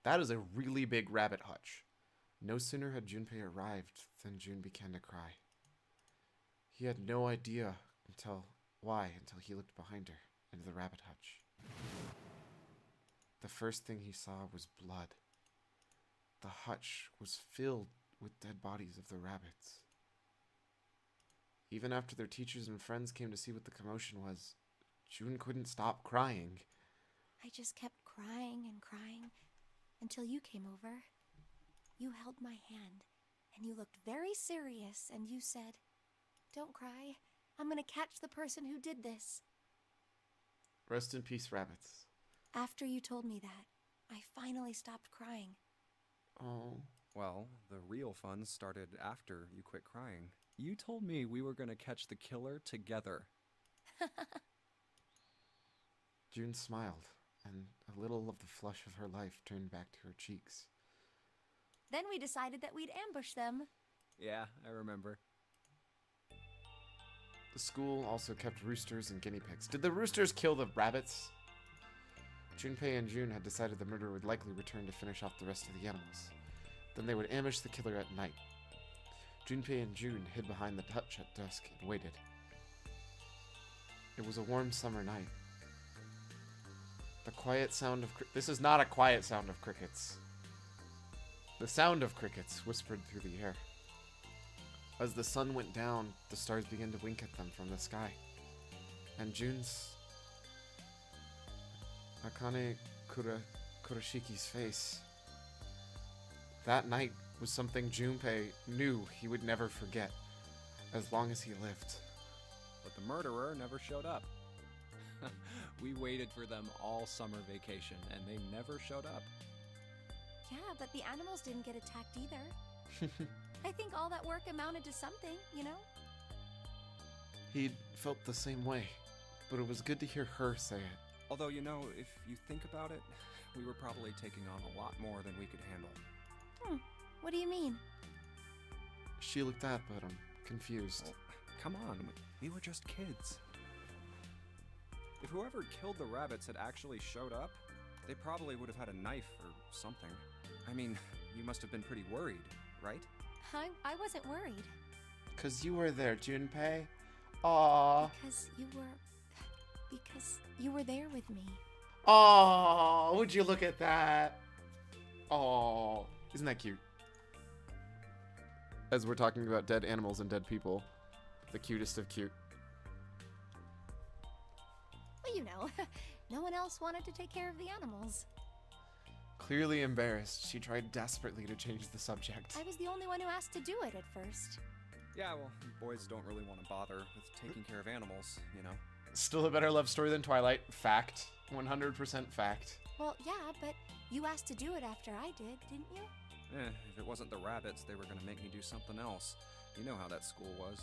That is a really big rabbit hutch. No sooner had Junpei arrived than June began to cry. He had no idea until he looked behind her into the rabbit hutch. The first thing he saw was blood. The hutch was filled with dead bodies of the rabbits. Even after their teachers and friends came to see what the commotion was, June couldn't stop crying.
I just kept crying and crying until you came over. You held my hand, and you looked very serious, and you said, "Don't cry. I'm gonna catch the person who did this."
Rest in peace, rabbits.
After you told me that, I finally stopped crying.
Oh.
Well, the real fun started after you quit crying. You told me we were gonna catch the killer together.
June smiled, and a little of the flush of her life turned back to her cheeks.
Then we decided that we'd ambush them.
Yeah, I remember.
The school also kept roosters and guinea pigs. Did the roosters kill the rabbits? Junpei and June had decided the murderer would likely return to finish off the rest of the animals. Then they would ambush the killer at night. Junpei and June hid behind the hutch at dusk and waited. It was a warm summer night. The quiet sound of this is not a quiet sound of crickets. The sound of crickets whispered through the air. As the sun went down, the stars began to wink at them from the sky. And June's Akane Kuroshiki's face. That night was something Junpei knew he would never forget, as long as he lived.
But the murderer never showed up. We waited for them all summer vacation, and they never showed up.
Yeah, but the animals didn't get attacked either. I think all that work amounted to something, you know?
He felt the same way, but it was good to hear her say it.
Although, you know, if you think about it, we were probably taking on a lot more than we could handle.
What do you mean?
She looked up at him, confused.
Well, come on, we were just kids. If whoever killed the rabbits had actually showed up, they probably would have had a knife or something. I mean, you must have been pretty worried, right?
I wasn't worried.
'Cause you were there, Junpei. Aww.
Because you were there with me.
Aww. Would you look at that? Aww. Isn't that cute? As we're talking about dead animals and dead people, the cutest of cute.
Well, you know, no one else wanted to take care of the animals.
Clearly embarrassed, she tried desperately to change the subject.
I was the only one who asked to do it at first.
Yeah, well, boys don't really want to bother with taking care of animals, you know.
Still a better love story than Twilight. Fact. 100% fact.
Well, yeah, but you asked to do it after I did, didn't you?
If it wasn't the rabbits, they were gonna make me do something else. You know how that school was.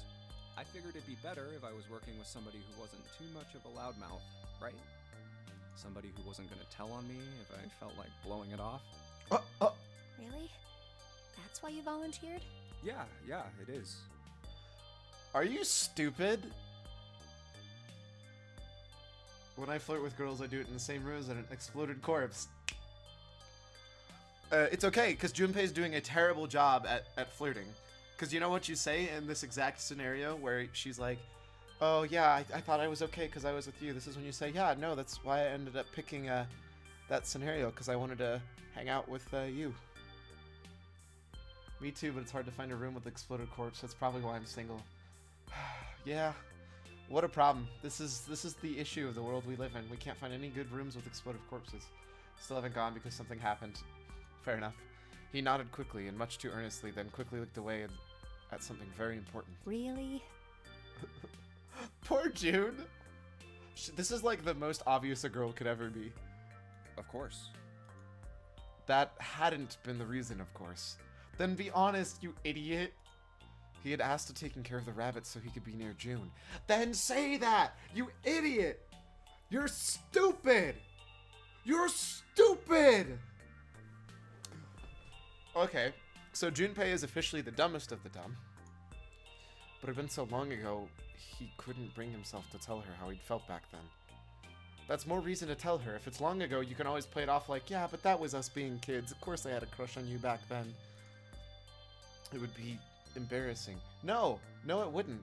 I figured it'd be better if I was working with somebody who wasn't too much of a loudmouth, right? Somebody who wasn't gonna tell on me if I felt like blowing it off.
Really? That's why you volunteered?
Yeah, it is.
Are you stupid? When I flirt with girls, I do it in the same room as an exploded corpse. It's okay, because Junpei's doing a terrible job at flirting. Because you know what you say in this exact scenario where she's like, oh yeah, I thought I was okay because I was with you. This is when you say, yeah, no, that's why I ended up picking that scenario, because I wanted to hang out with you. Me too, but it's hard to find a room with exploded corpse. That's probably why I'm single. Yeah, what a problem. This is the issue of the world we live in. We can't find any good rooms with exploded corpses. Still haven't gone because something happened. Fair enough. He nodded quickly and much too earnestly, then quickly looked away at something very important.
Really?
Poor June. This is like the most obvious a girl could ever be.
Of course.
That hadn't been the reason, of course. Then be honest, you idiot. He had asked to taking care of the rabbits so he could be near June. Then say that, you idiot. You're stupid. You're stupid. Okay, so Junpei is officially the dumbest of the dumb. But it had been so long ago, he couldn't bring himself to tell her how he'd felt back then. That's more reason to tell her. If it's long ago, you can always play it off like, yeah, but that was us being kids. Of course I had a crush on you back then. It would be embarrassing. No, it wouldn't.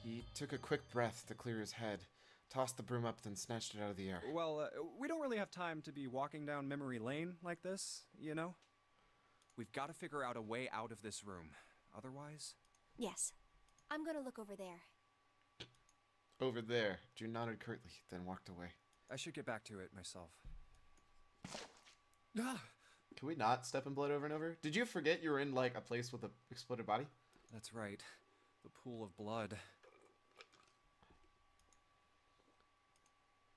He took a quick breath to clear his head, tossed the broom up, then snatched it out of the air.
Well, we don't really have time to be walking down memory lane like this, you know? We've got to figure out a way out of this room. Otherwise...
Yes. I'm gonna look over there.
Over there. June nodded curtly, then walked away.
I should get back to it myself.
Can we not step in blood over and over? Did you forget you were in, like, a place with an exploded body?
That's right. The pool of blood.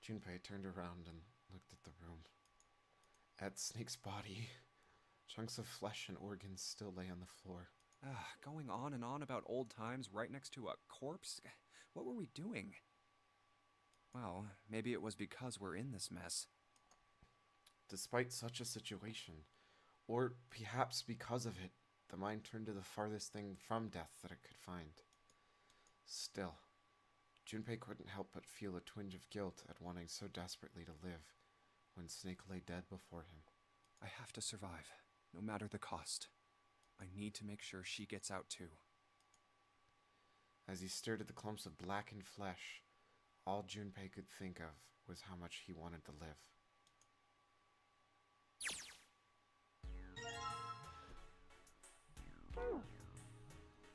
Junpei turned around and looked at the room. At Snake's body, chunks of flesh and organs still lay on the floor.
Going on and on about old times right next to a corpse? What were we doing? Well, maybe it was because we're in this mess.
Despite such a situation, or perhaps because of it, the mind turned to the farthest thing from death that it could find. Still, Junpei couldn't help but feel a twinge of guilt at wanting so desperately to live when Snake lay dead before him.
I have to survive, no matter the cost. I need to make sure she gets out too.
As he stared at the clumps of blackened flesh, all Junpei could think of was how much he wanted to live.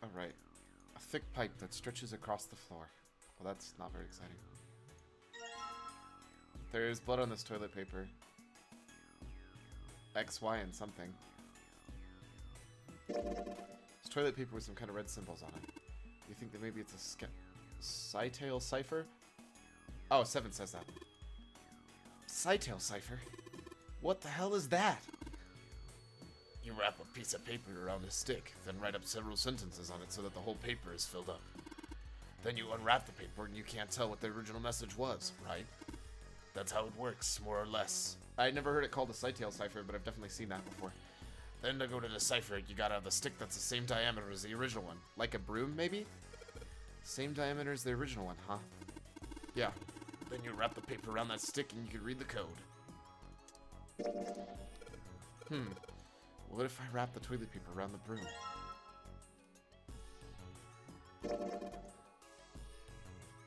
Alright, a thick pipe that stretches across the floor. Well, that's not very exciting. There's blood on this toilet paper. X, Y, and something. It's toilet paper with some kind of red symbols on it. You think that maybe it's a Scytale cipher? Oh, 7 says that. Scytale cipher? What the hell is that? You wrap a piece of paper around a stick, then write up several sentences on it so that the whole paper is filled up. Then you unwrap the paper and you can't tell what the original message was, right? That's how it works, more or less. I never heard it called a Scytale cipher, but I've definitely seen that before. Then to go to decipher it, you gotta have the stick that's the same diameter as the original one. Like a broom, maybe? Same diameter as the original one, huh? Yeah. Then you wrap the paper around that stick and you can read the code. What if I wrap the toilet paper around the broom?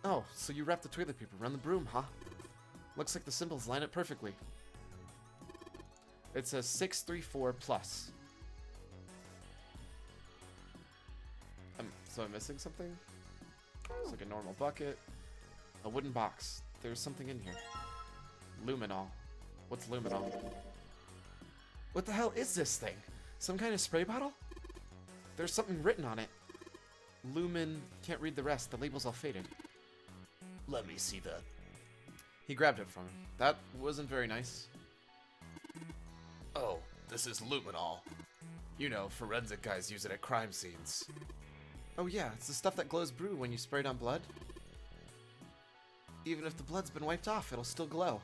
Oh, so you wrap the toilet paper around the broom, huh? Looks like the symbols line up perfectly. It says 634 plus. So I'm missing something? It's like a normal bucket. A wooden box. There's something in here. Luminol. What's luminol? What the hell is this thing? Some kind of spray bottle? There's something written on it. Lumen. Can't read the rest. The label's all faded.
Let me see that.
He grabbed it from him. That wasn't very nice.
Oh, this is luminol. You know, forensic guys use it at crime scenes.
Oh yeah, it's the stuff that glows blue when you spray it on blood. Even if the blood's been wiped off, it'll still glow.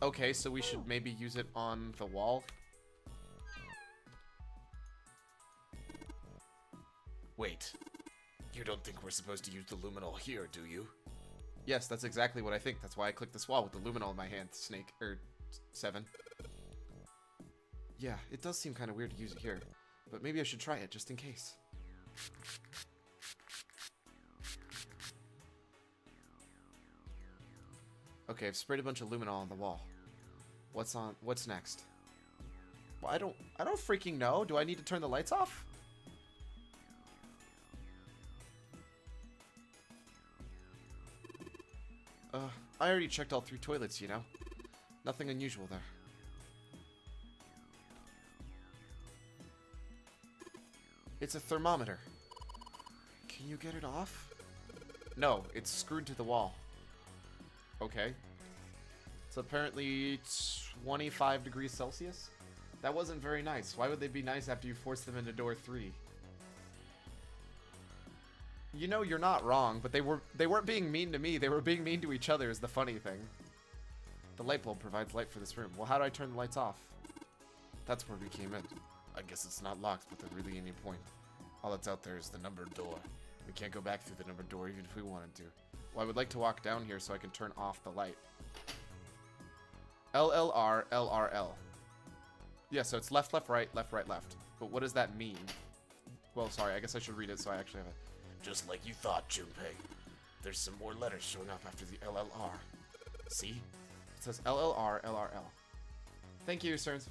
Okay, so we should maybe use it on the wall.
Wait, you don't think we're supposed to use the luminol here, do you?
Yes, that's exactly what I think. That's why I clicked this wall with the luminol in my hand, Snake, or 7. Yeah, it does seem kind of weird to use it here, but maybe I should try it just in case. Okay, I've sprayed a bunch of luminol on the wall. What's next? Well, I don't freaking know. Do I need to turn the lights off? I already checked all 3 toilets, you know. Nothing unusual there. It's a thermometer. Can you get it off? No, it's screwed to the wall. Okay. It's apparently 25 degrees Celsius? That wasn't very nice. Why would they be nice after you force them into door 3? You know you're not wrong, but they weren't being mean to me. They were being mean to each other is the funny thing. The light bulb provides light for this room. Well, how do I turn the lights off? That's where we came in.
I guess it's not locked, but there really ain't any point. All that's out there is the numbered door. We can't go back through the numbered door even if we wanted to.
Well, I would like to walk down here so I can turn off the light. LLR, LRL. Yeah, so it's left, left, right, left, right, left. But what does that mean? Well, sorry, I guess I should read it so I actually have it.
Just like you thought, Junpei. There's some more letters showing up after the LLR. See?
It says LLR, LRL. Thank you, Stearns.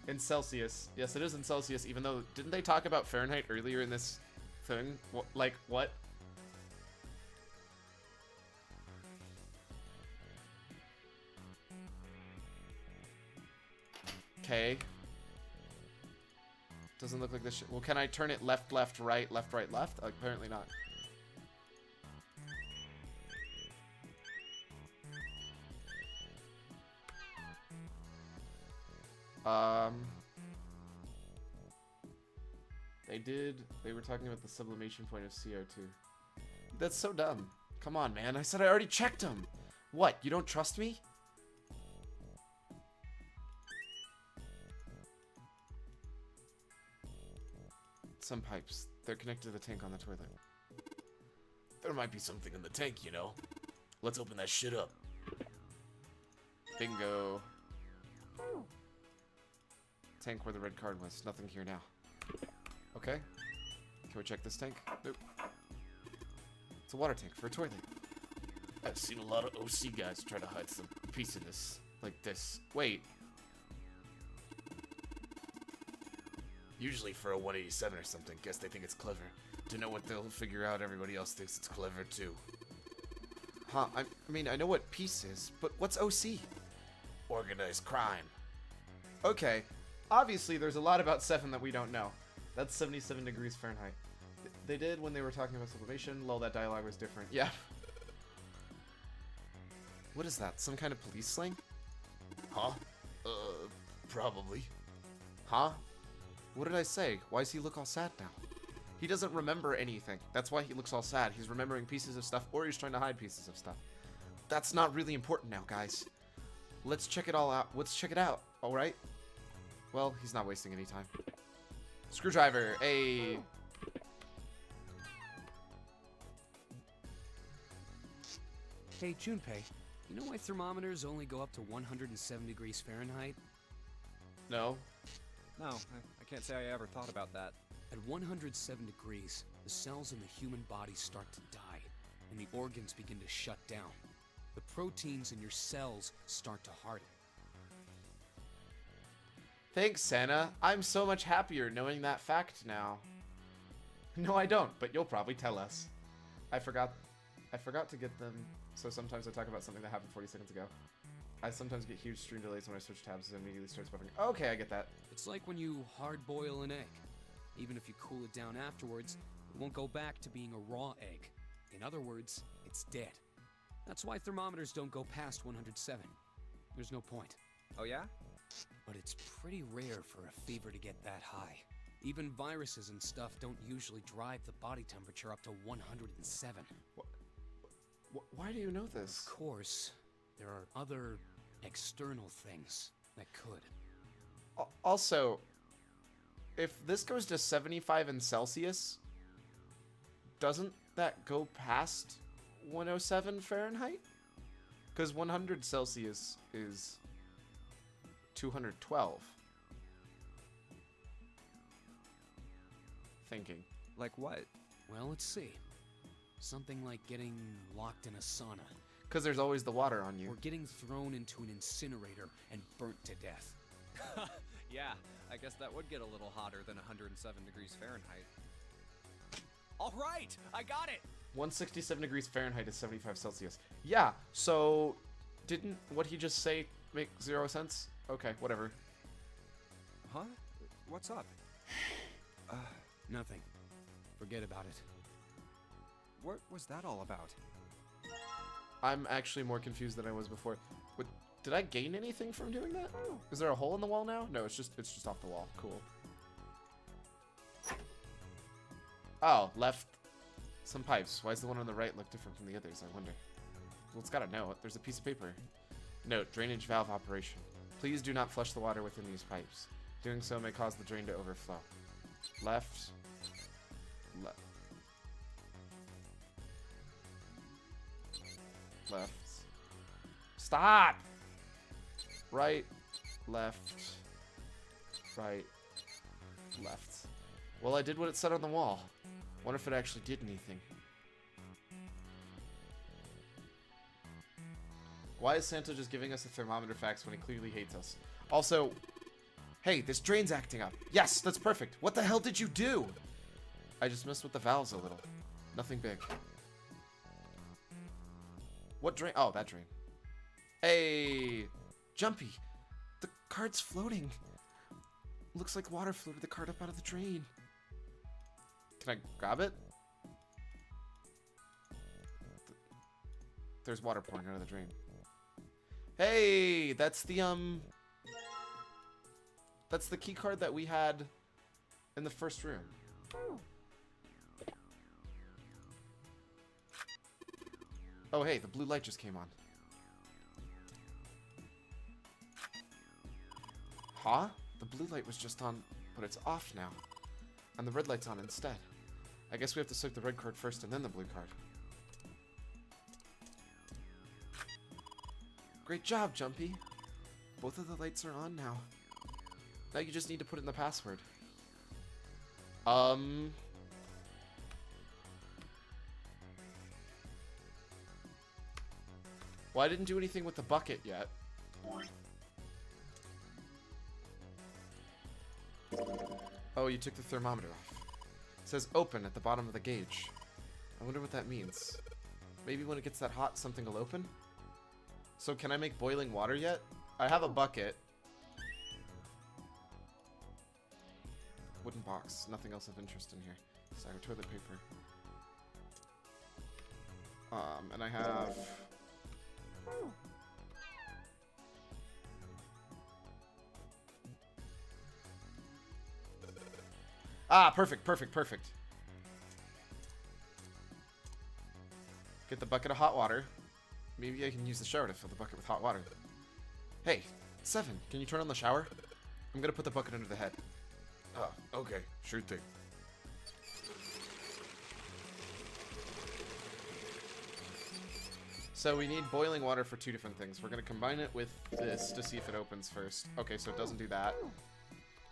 In Celsius. Yes, it is in Celsius, even though... Didn't they talk about Fahrenheit earlier in this thing? Like, what? Okay. Doesn't look like this shit. Well, can I turn it left, left, right, left, right, left? Apparently not. They were talking about the sublimation point of CO2. That's so dumb. Come on, man. I said I already checked them. What? You don't trust me? Some pipes. They're connected to the tank on the toilet.
There might be something in the tank, you know. Let's open that shit up.
Bingo. Tank where the red card was. Nothing here now. Okay. Can we check this tank? Nope. It's a water tank for a toilet.
I've seen a lot of OC guys try to hide some piece of this.
Like this. Wait.
Usually for a 187 or something. Guess they think it's clever. To know what they'll figure out, everybody else thinks it's clever too.
Huh, I mean, I know what peace is, but what's OC?
Organized crime.
Okay. Obviously, there's a lot about 7 that we don't know. That's 77 degrees Fahrenheit. They did when they were talking about sublimation. Lol, that dialogue was different. Yeah. What is that? Some kind of police slang?
Huh? Probably.
Huh? What did I say? Why does he look all sad now? He doesn't remember anything. That's why he looks all sad. He's remembering pieces of stuff, or he's trying to hide pieces of stuff. That's not really important now, guys. Let's check it all out. Let's check it out, alright? Well, he's not wasting any time. Screwdriver, hey.
Hey, Junpei, you know why thermometers only go up to 107 degrees Fahrenheit?
No.
No, I can't say I ever thought about that.
At 107 degrees, the cells in the human body start to die, and the organs begin to shut down. The proteins in your cells start to harden.
Thanks, Santa. I'm so much happier knowing that fact now. No, I don't, but you'll probably tell us. I forgot to get them, so sometimes I talk about something that happened 40 seconds ago. I sometimes get huge stream delays when I switch tabs and it immediately starts buffering. Okay, I get that.
It's like when you hard boil an egg. Even if you cool it down afterwards, it won't go back to being a raw egg. In other words, it's dead. That's why thermometers don't go past 107. There's no point.
Oh yeah?
But it's pretty rare for a fever to get that high. Even viruses and stuff don't usually drive the body temperature up to 107.
Why do you know this?
Of course, there are other external things that could.
Also, if this goes to 75 in Celsius, doesn't that go past 107 Fahrenheit? Because 100 Celsius is 212. Thinking.
Like what?
Well, let's see. Something like getting locked in a sauna.
Because there's always the water on you.
Or getting thrown into an incinerator and burnt to death.
Yeah, I guess that would get a little hotter than 107 degrees Fahrenheit. All right, I got it.
167 degrees Fahrenheit is 75 Celsius. Yeah, so didn't what he just say make 0 sense? Okay, whatever.
Huh? What's up?
Nothing. Forget about it.
What was that all about?
I'm actually more confused than I was before. Did I gain anything from doing that? Is there a hole in the wall now? No, it's just off the wall. Cool. Oh, left some pipes. Why does the one on the right look different from the others? I wonder. Well, it's got a note. There's a piece of paper. Note, drainage valve operation. Please do not flush the water within these pipes. Doing so may cause the drain to overflow. Left. Left. Left. Stop! Right. Left. Right. Left. Well, I did what it said on the wall. Wonder if it actually did anything. Why is Santa just giving us the thermometer facts when he clearly hates us? Also, hey, this drain's acting up. Yes, that's perfect. What the hell did you do? I just messed with the valves a little. Nothing big. What drain? Oh, that drain. Hey, Jumpy. The cart's floating. Looks like water floated the cart up out of the drain. Can I grab it? There's water pouring out of the drain. Hey, that's the key card that we had in the first room. Oh, hey, the blue light just came on. Huh? The blue light was just on, but it's off now. And the red light's on instead. I guess we have to select the red card first and then the blue card. Great job, Jumpy. Both of the lights are on now. Now you just need to put in the password. Well, I didn't do anything with the bucket yet. Oh, you took the thermometer off. It says open at the bottom of the gauge. I wonder what that means. Maybe when it gets that hot, something will open? So can I make boiling water yet? I have a bucket. Wooden box. Nothing else of interest in here. Sorry, toilet paper. And I have... Ah, perfect, perfect, perfect. Get the bucket of hot water. Maybe I can use the shower to fill the bucket with hot water. Hey, Seven, can you turn on the shower? I'm gonna put the bucket under the head.
Ah, okay, sure thing.
So we need boiling water for two different things. We're gonna combine it with this to see if it opens first. Okay, so it doesn't do that.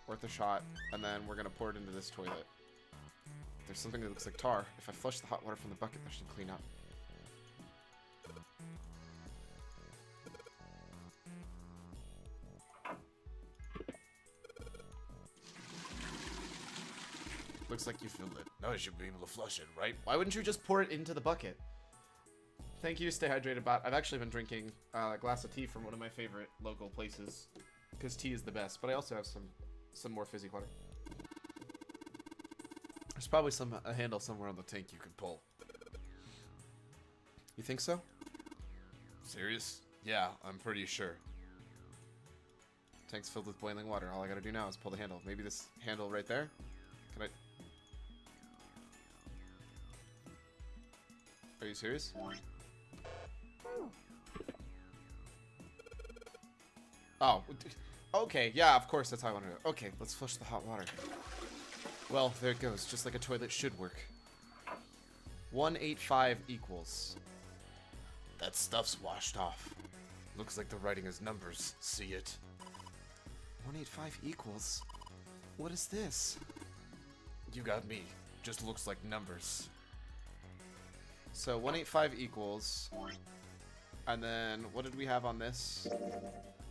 Worth a shot. And then we're gonna pour it into this toilet. There's something that looks like tar. If I flush the hot water from the bucket, that should clean up. Looks like you filled it.
Now I should be able to flush it, right?
Why wouldn't you just pour it into the bucket? Thank you, Stay Hydrated Bot. I've actually been drinking a glass of tea from one of my favorite local places, because tea is the best, but I also have some more fizzy water. There's probably a handle somewhere on the tank you can pull. You think so?
Serious? Yeah, I'm pretty sure.
Tank's filled with boiling water. All I gotta do now is pull the handle. Maybe this handle right there? Can I... Are you serious? Oh, okay, yeah, of course, that's how I want to do it. Okay, let's flush the hot water. Well, there it goes, just like a toilet should work. 185 equals.
That stuff's washed off. Looks like the writing is numbers. See it?
185 equals? What is this?
You got me. Just looks like numbers.
So 185 equals, and then what did we have on this?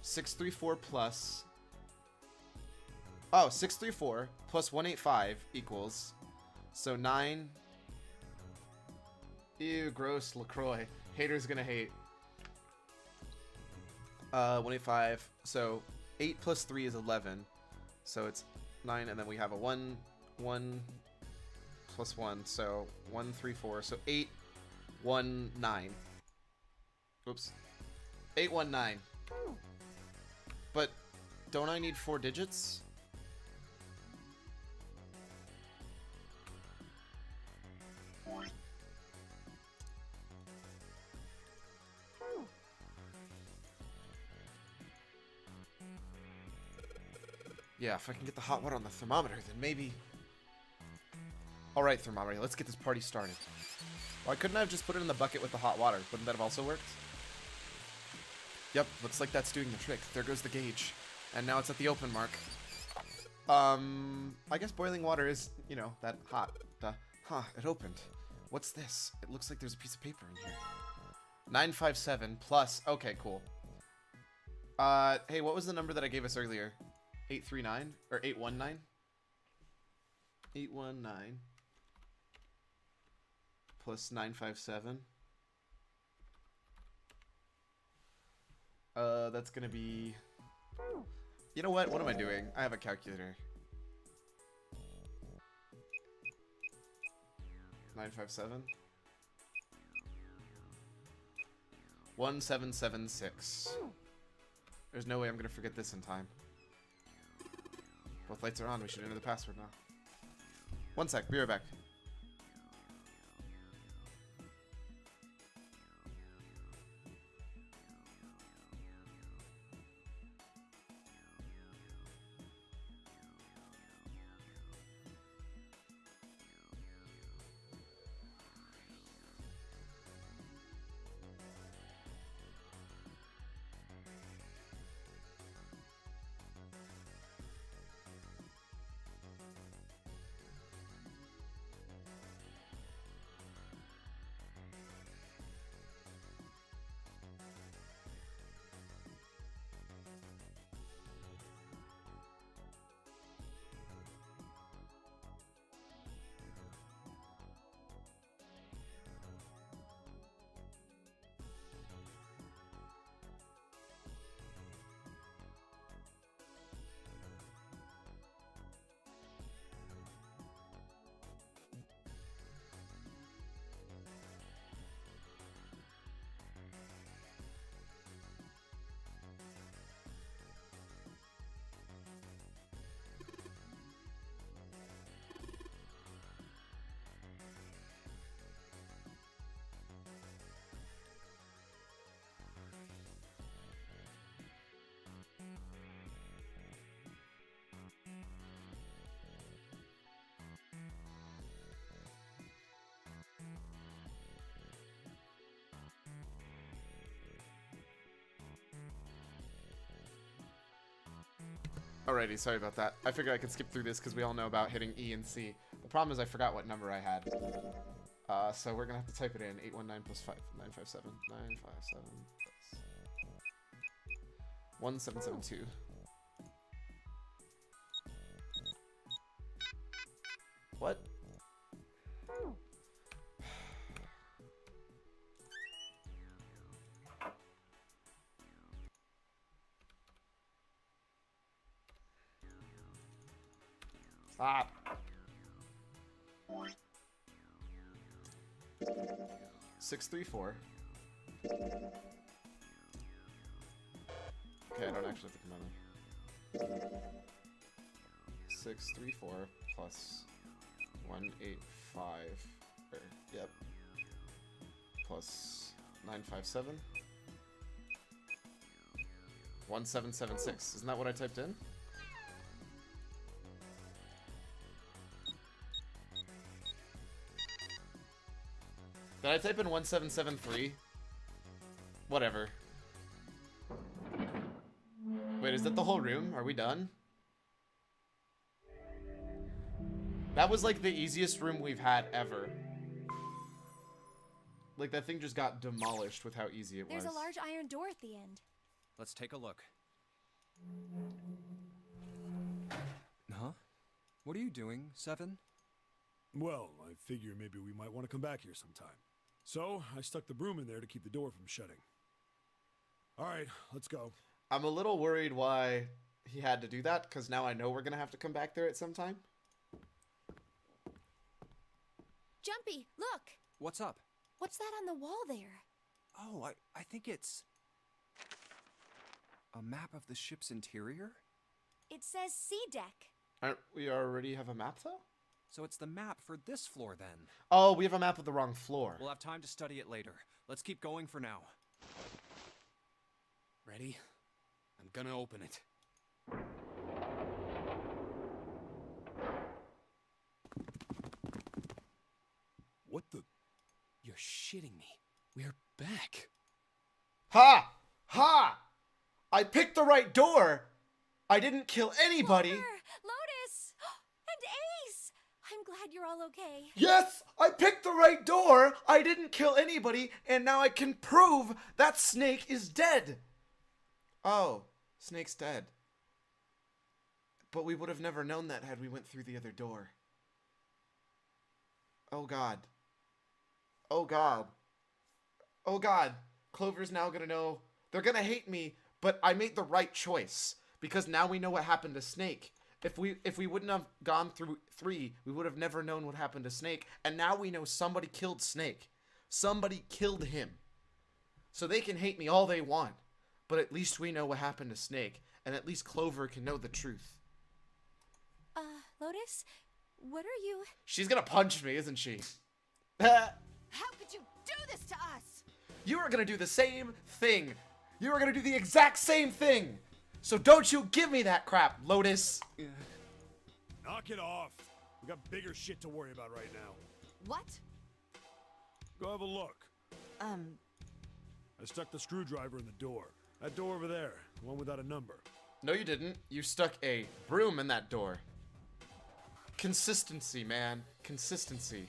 634 plus. Oh, 634 plus 185 equals. So 9. Ew, gross LaCroix. Haters gonna hate. 185. So 8 plus 3 is 11. So it's 9, and then we have a 1 plus 1. So 1, 3, 4. So 8, 1, 9. Oops. 8, 1, 9. But don't I need 4 digits? Yeah, if I can get the hot water on the thermometer, then maybe... Alright, thermometer, let's get this party started. Why couldn't I have just put it in the bucket with the hot water? Wouldn't that have also worked? Yep, looks like that's doing the trick. There goes the gauge. And now it's at the open mark. I guess boiling water is, you know, that hot. Huh, it opened. What's this? It looks like there's a piece of paper in here. 957 plus... Okay, cool. Hey, what was the number that I gave us earlier? 839? Or 819? 819 plus 957. That's gonna be... You know what? What am I doing? I have a calculator. 957. 1776. There's no way I'm gonna forget this in time. Both lights are on. We should enter the password now. One sec. Be right back. Alrighty, sorry about that. I figured I could skip through this because we all know about hitting E and C. problem is I forgot what number I had. So we're gonna have to type it in. 819 plus 5, 957, 957 plus 1772. What? Stop. 634. Okay, I don't actually have to come on. 634 plus 185. Yep. Plus 957. 1776. Isn't that what I typed in? Did I type in 1773? Whatever. Wait, is that the whole room? Are we done? That was like the easiest room we've had ever. Like that thing just got demolished with how easy it was.
There's a large iron door at the end.
Let's take a look. Huh? What are you doing, Seven?
Well, I figure maybe we might want to come back here sometime. So, I stuck the broom in there to keep the door from shutting. Alright, let's go.
I'm a little worried why he had to do that, because now I know we're going to have to come back there at some time.
Jumpy, look!
What's up?
What's that on the wall there?
Oh, I think it's a map of the ship's interior?
It says sea deck.
Aren't we already have a map, though?
So it's the map for this floor, then.
Oh, we have a map of the wrong floor.
We'll have time to study it later. Let's keep going for now.
Ready? I'm gonna open it.
What the?
You're shitting me. We're back.
Ha! Ha! I picked the right door! I didn't kill anybody!
Clover, Lotus! And Ace! I'm glad you're all okay.
Yes! I picked the right door! I didn't kill anybody, and now I can prove that Snake is dead! Oh, Snake's dead. But we would have never known that had we went through the other door. Oh god. Oh god. Oh god. Clover's now gonna know. They're gonna hate me, but I made the right choice. Because now we know what happened to Snake. If we wouldn't have gone through 3, we would have never known what happened to Snake. And now we know somebody killed Snake. Somebody killed him. So they can hate me all they want. But at least we know what happened to Snake. And at least Clover can know the truth.
Lotus? What are you...
She's gonna punch me, isn't she?
How could you do this to us?
You are gonna do the same thing. You are gonna do the exact same thing. So don't you give me that crap, Lotus.
Knock it off. We got bigger shit to worry about right now.
What?
Go have a look. I stuck the screwdriver in the door. That door over there, the one without a number.
No, you didn't. You stuck a broom in that door. Consistency, man. Consistency.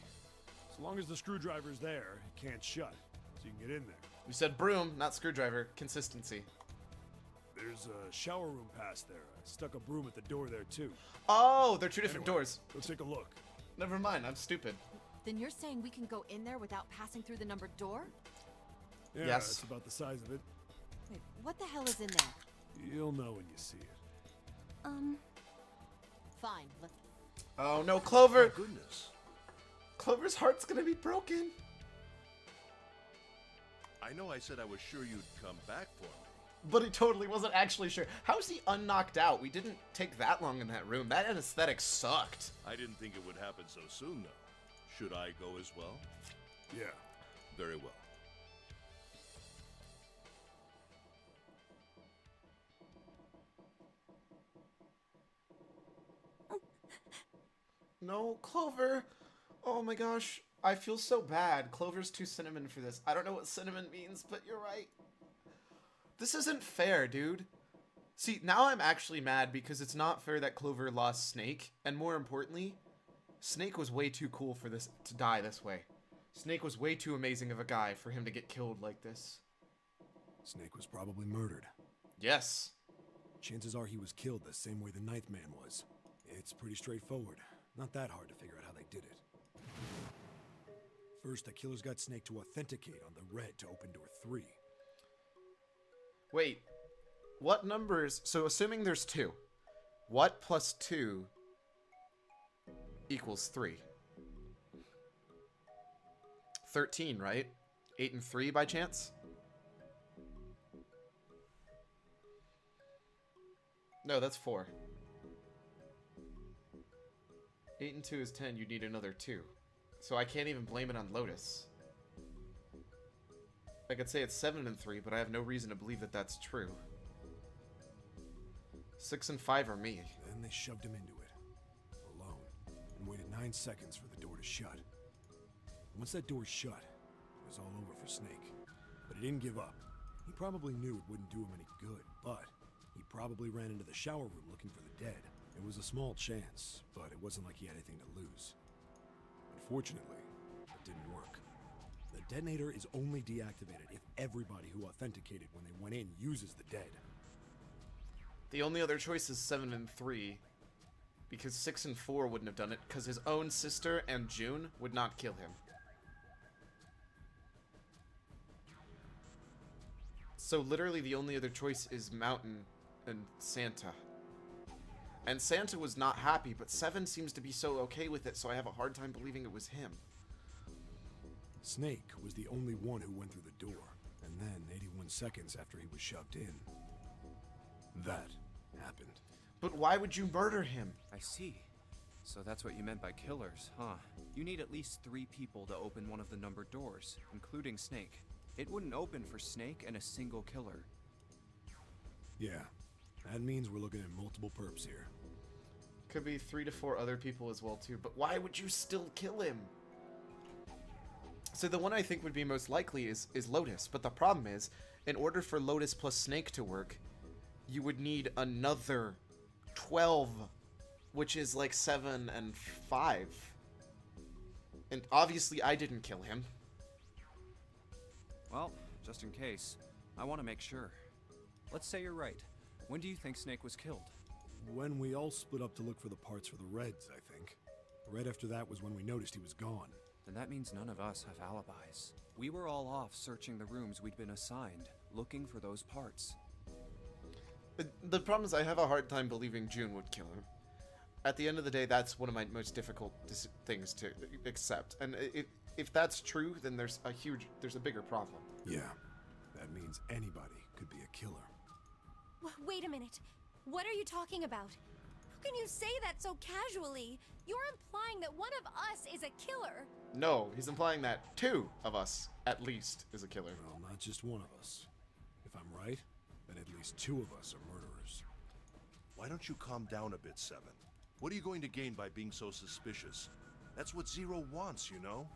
As long as the screwdriver's there, it can't shut, so you can get in there.
You said broom, not screwdriver. Consistency.
There's a shower room past there. I stuck a broom at the door there too.
Oh, they're two different
Anyway,
doors.
Let's take a look.
Never mind, I'm stupid.
Then you're saying we can go in there without passing through the numbered door?
Yeah,
Yes.
it's about the size of it.
Wait, what the hell is in there?
You'll know when you see it.
Fine, let's...
Oh no, Clover!
Oh, goodness.
Clover's heart's gonna be broken.
I know I said I was sure you'd come back for me.
But he totally wasn't actually sure. How is he unknocked out? We didn't take that long in that room. That anesthetic sucked.
I didn't think it would happen so soon, though. Should I go as well?
Yeah.
Very well.
No, Clover. Oh my gosh. I feel so bad. Clover's too cinnamon for this. I don't know what cinnamon means, but you're right. This isn't fair, dude. See, now I'm actually mad because it's not fair that Clover lost Snake. And more importantly, Snake was way too cool for this to die this way. Snake was way too amazing of a guy for him to get killed like this.
Snake was probably murdered.
Yes.
Chances are he was killed the same way the Ninth Man was. It's pretty straightforward. Not that hard to figure out how they did it. First, the killers got Snake to authenticate on the red to open door 3.
Wait. What numbers? So assuming there's 2. What plus 2 equals 3? 13, right? 8 and 3 by chance? No, that's 4. 8 and 2 is 10. You need another 2. So I can't even blame it on Lotus. I could say it's 7 and 3, but I have no reason to believe that that's true. 6 and 5 are me.
Then they shoved him into it, alone, and waited 9 seconds for the door to shut. Once that door shut, it was all over for Snake. But he didn't give up. He probably knew it wouldn't do him any good, but he probably ran into the shower room looking for the dead. It was a small chance, but it wasn't like he had anything to lose. Unfortunately, it didn't work. The detonator is only deactivated if everybody who authenticated when they went in uses the dead.
The only other choice is 7 and 3, because 6 and 4 wouldn't have done it, because his own sister and June would not kill him. So literally the only other choice is Mountain and Santa. And Santa was not happy, but 7 seems to be so okay with it, so I have a hard time believing it was him.
Snake was the only one who went through the door, and then 81 seconds after he was shoved in, that happened.
But why would you murder him?
I see. So that's what you meant by killers, huh? You need at least 3 people to open one of the numbered doors, including Snake. It wouldn't open for Snake and a single killer.
Yeah, that means we're looking at multiple perps here.
Could be 3 to 4 other people as well too, but why would you still kill him? So the one I think would be most likely is Lotus, but the problem is, in order for Lotus plus Snake to work, you would need another 12, which is like 7 and 5. And obviously I didn't kill him.
Well, just in case, I want to make sure. Let's say you're right. When do you think Snake was killed?
When we all split up to look for the parts for the Reds, I think. Right after that was when we noticed he was gone.
Then that means none of us have alibis. We were all off searching the rooms we'd been assigned, looking for those parts.
The problem is I have a hard time believing June would kill him. At the end of the day, that's one of my most difficult things to accept. And if that's true, then there's a bigger problem.
Yeah, that means anybody could be a killer.
Wait a minute. What are you talking about? How can you say that so casually? You're implying that one of us is a killer.
No, he's implying that 2 of us, at least, is a killer.
Well, not just one of us. If I'm right, then at least 2 of us are murderers.
Why don't you calm down a bit, 7? What are you going to gain by being so suspicious? That's what Zero wants, you know?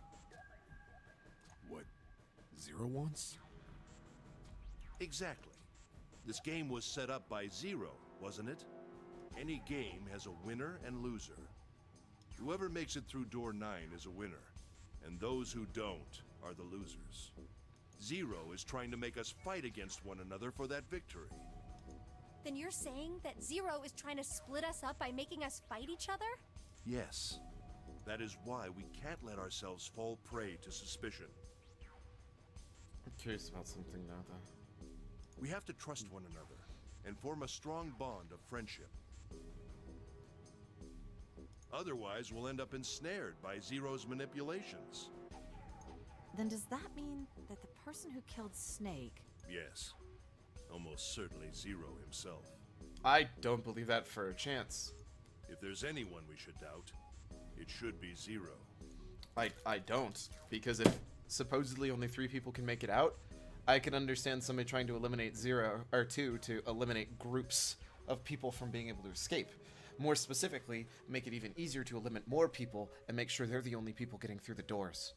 What Zero wants?
Exactly. This game was set up by Zero, wasn't it? Any game has a winner and loser. Whoever makes it through door 9 is a winner, and those who don't are the losers. Zero is trying to make us fight against one another for that victory.
Then you're saying that Zero is trying to split us up by making us fight each other?
Yes. That is why we can't let ourselves fall prey to suspicion.
I'm curious about something now, though.
We have to trust one another and form a strong bond of friendship. Otherwise, we'll end up ensnared by Zero's manipulations.
Then does that mean that the person who killed Snake...
Yes. Almost certainly Zero himself.
I don't believe that for a chance.
If there's anyone we should doubt, it should be Zero.
I don't, because if supposedly only 3 people can make it out, I can understand somebody trying to eliminate 0 or 2 to eliminate groups of people from being able to escape. More specifically, make it even easier to eliminate more people and make sure they're the only people getting through the doors.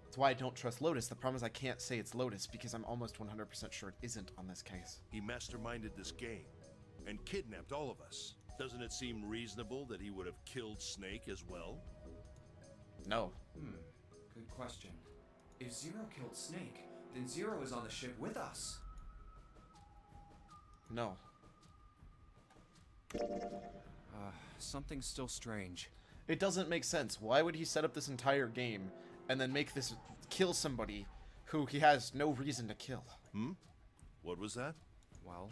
That's why I don't trust Lotus. The problem is I can't say it's Lotus because I'm almost 100% sure it isn't on this case.
He masterminded this game and kidnapped all of us. Doesn't it seem reasonable that he would have killed Snake as well?
No.
Good question. If Zero killed Snake, then Zero is on the ship with us.
No.
Something's still strange.
It doesn't make sense. Why would he set up this entire game and then make this kill somebody who he has no reason to kill?
What was that?
Well,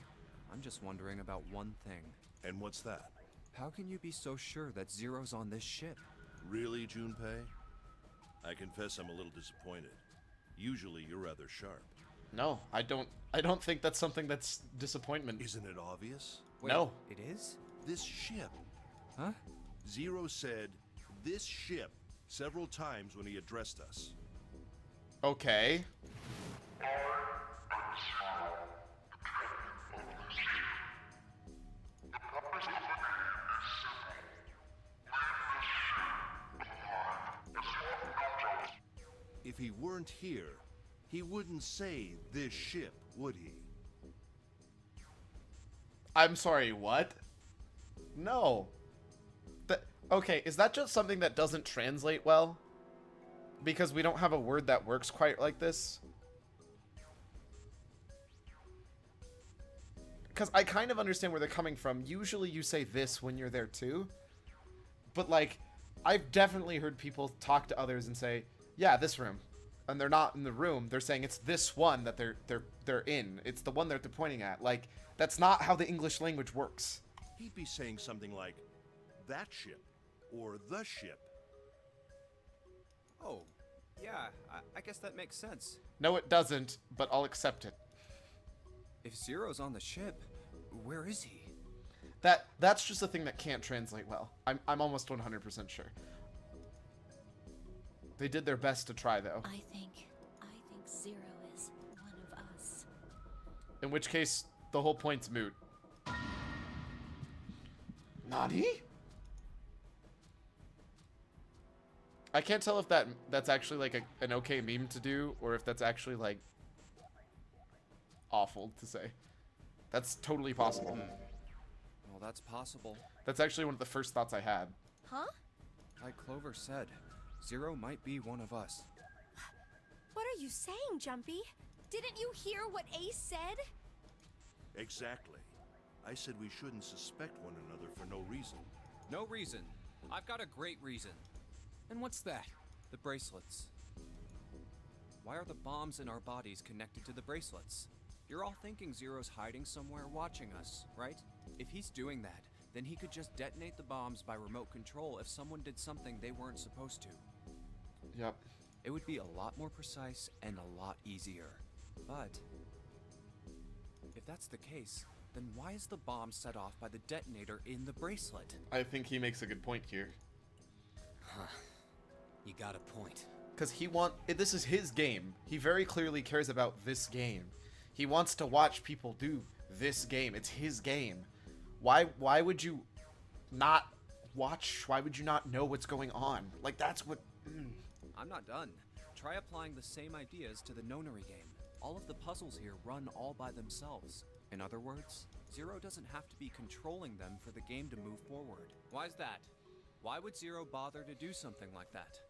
I'm just wondering about one thing.
And what's that?
How can you be so sure that Zero's on this ship?
Really, Junpei? I confess I'm a little disappointed. Usually you're rather sharp.
No, I don't think that's something that's disappointment.
Isn't it obvious?
Wait,
No.
It is?
This ship.
Huh?
Zero said, this ship, several times when he addressed us.
Okay.
If he weren't here, he wouldn't say this ship, would he?
I'm sorry, what? No. Okay, is that just something that doesn't translate well? Because we don't have a word that works quite like this? Because I kind of understand where they're coming from. Usually you say this when you're there too. But like, I've definitely heard people talk to others and say, yeah, this room. And they're not in the room. They're saying it's this one that they're in. It's the one that they're pointing at. Like, that's not how the English language works.
He'd be saying something like, that ship, or the ship.
Oh, yeah, I guess that makes sense.
No, it doesn't, but I'll accept it.
If Zero's on the ship, where is he?
That's just a thing that can't translate well. I'm almost 100% sure. They did their best to try, though.
I think Zero is one of us.
In which case, the whole point's moot. Nani? I can't tell if that's actually like an okay meme to do, or if that's actually like awful to say. That's totally possible.
Well, that's possible.
That's actually one of the first thoughts I had.
Huh?
Like Clover said, Zero might be one of us.
What are you saying, Jumpy? Didn't you hear what Ace said?
Exactly. I said we shouldn't suspect one another for no reason.
No reason. I've got a great reason. And what's that?
The bracelets. Why are the bombs in our bodies connected to the bracelets? You're all thinking Zero's hiding somewhere watching us, right? If he's doing that, then he could just detonate the bombs by remote control if someone did something they weren't supposed to.
Yep.
It would be a lot more precise and a lot easier. But if that's the case, then why is the bomb set off by the detonator in the bracelet?
I think he makes a good point here.
You got a point.
Because this is his game. He very clearly cares about this game. He wants to watch people do this game. It's his game. Why would you not watch? Why would you not know what's going on? Like, that's what...
I'm not done. Try applying the same ideas to the nonary game. All of the puzzles here run all by themselves. In other words, Zero doesn't have to be controlling them for the game to move forward. Why's that? Why would Zero bother to do something like that?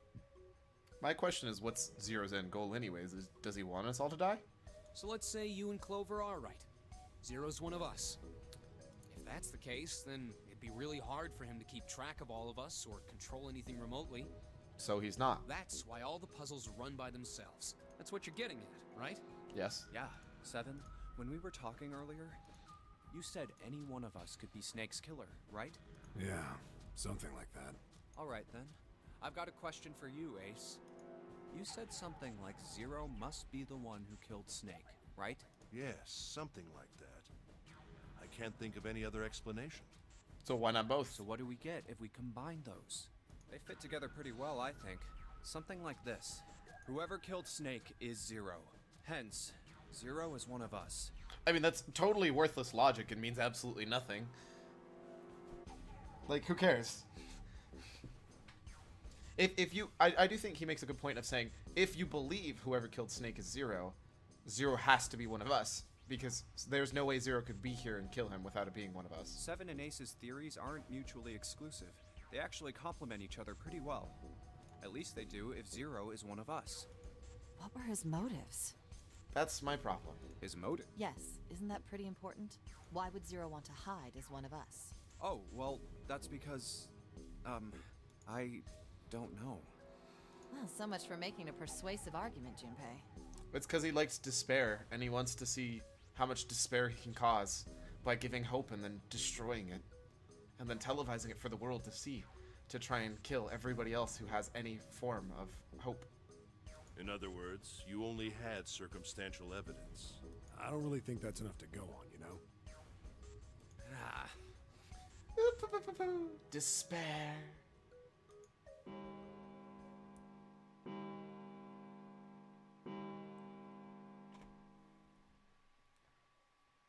My question is, what's Zero's end goal anyways? Does he want us all to die?
So let's say you and Clover are right. Zero's one of us. If that's the case, then it'd be really hard for him to keep track of all of us or control anything remotely.
So he's not.
That's why all the puzzles run by themselves. That's what you're getting at, right?
Yes.
Yeah, Seven, when we were talking earlier, you said any one of us could be Snake's killer, right?
Yeah, something like that.
Alright then. I've got a question for you, Ace. You said something like Zero must be the one who killed Snake, right?
Yes, something like that. I can't think of any other explanation.
So why not both?
So what do we get if we combine those? They fit together pretty well, I think. Something like this. Whoever killed Snake is Zero. Hence, Zero is one of us.
I mean, that's totally worthless logic and means absolutely nothing. Like, who cares? I do think he makes a good point of saying, if you believe whoever killed Snake is Zero, Zero has to be one of us. Because there's no way Zero could be here and kill him without it being one of us.
Seven and Ace's theories aren't mutually exclusive. They actually complement each other pretty well. At least they do if Zero is one of us.
What were his motives?
That's my problem.
His motive?
Yes, isn't that pretty important? Why would Zero want to hide as one of us?
Oh, well, that's because, I don't know.
Well, so much for making a persuasive argument, Junpei.
It's because he likes despair, and he wants to see how much despair he can cause by giving hope and then destroying it. And then televising it for the world to see, to try and kill everybody else who has any form of hope.
In other words, you only had circumstantial evidence.
I don't really think that's enough to go on, you know?
Ah.
Despair.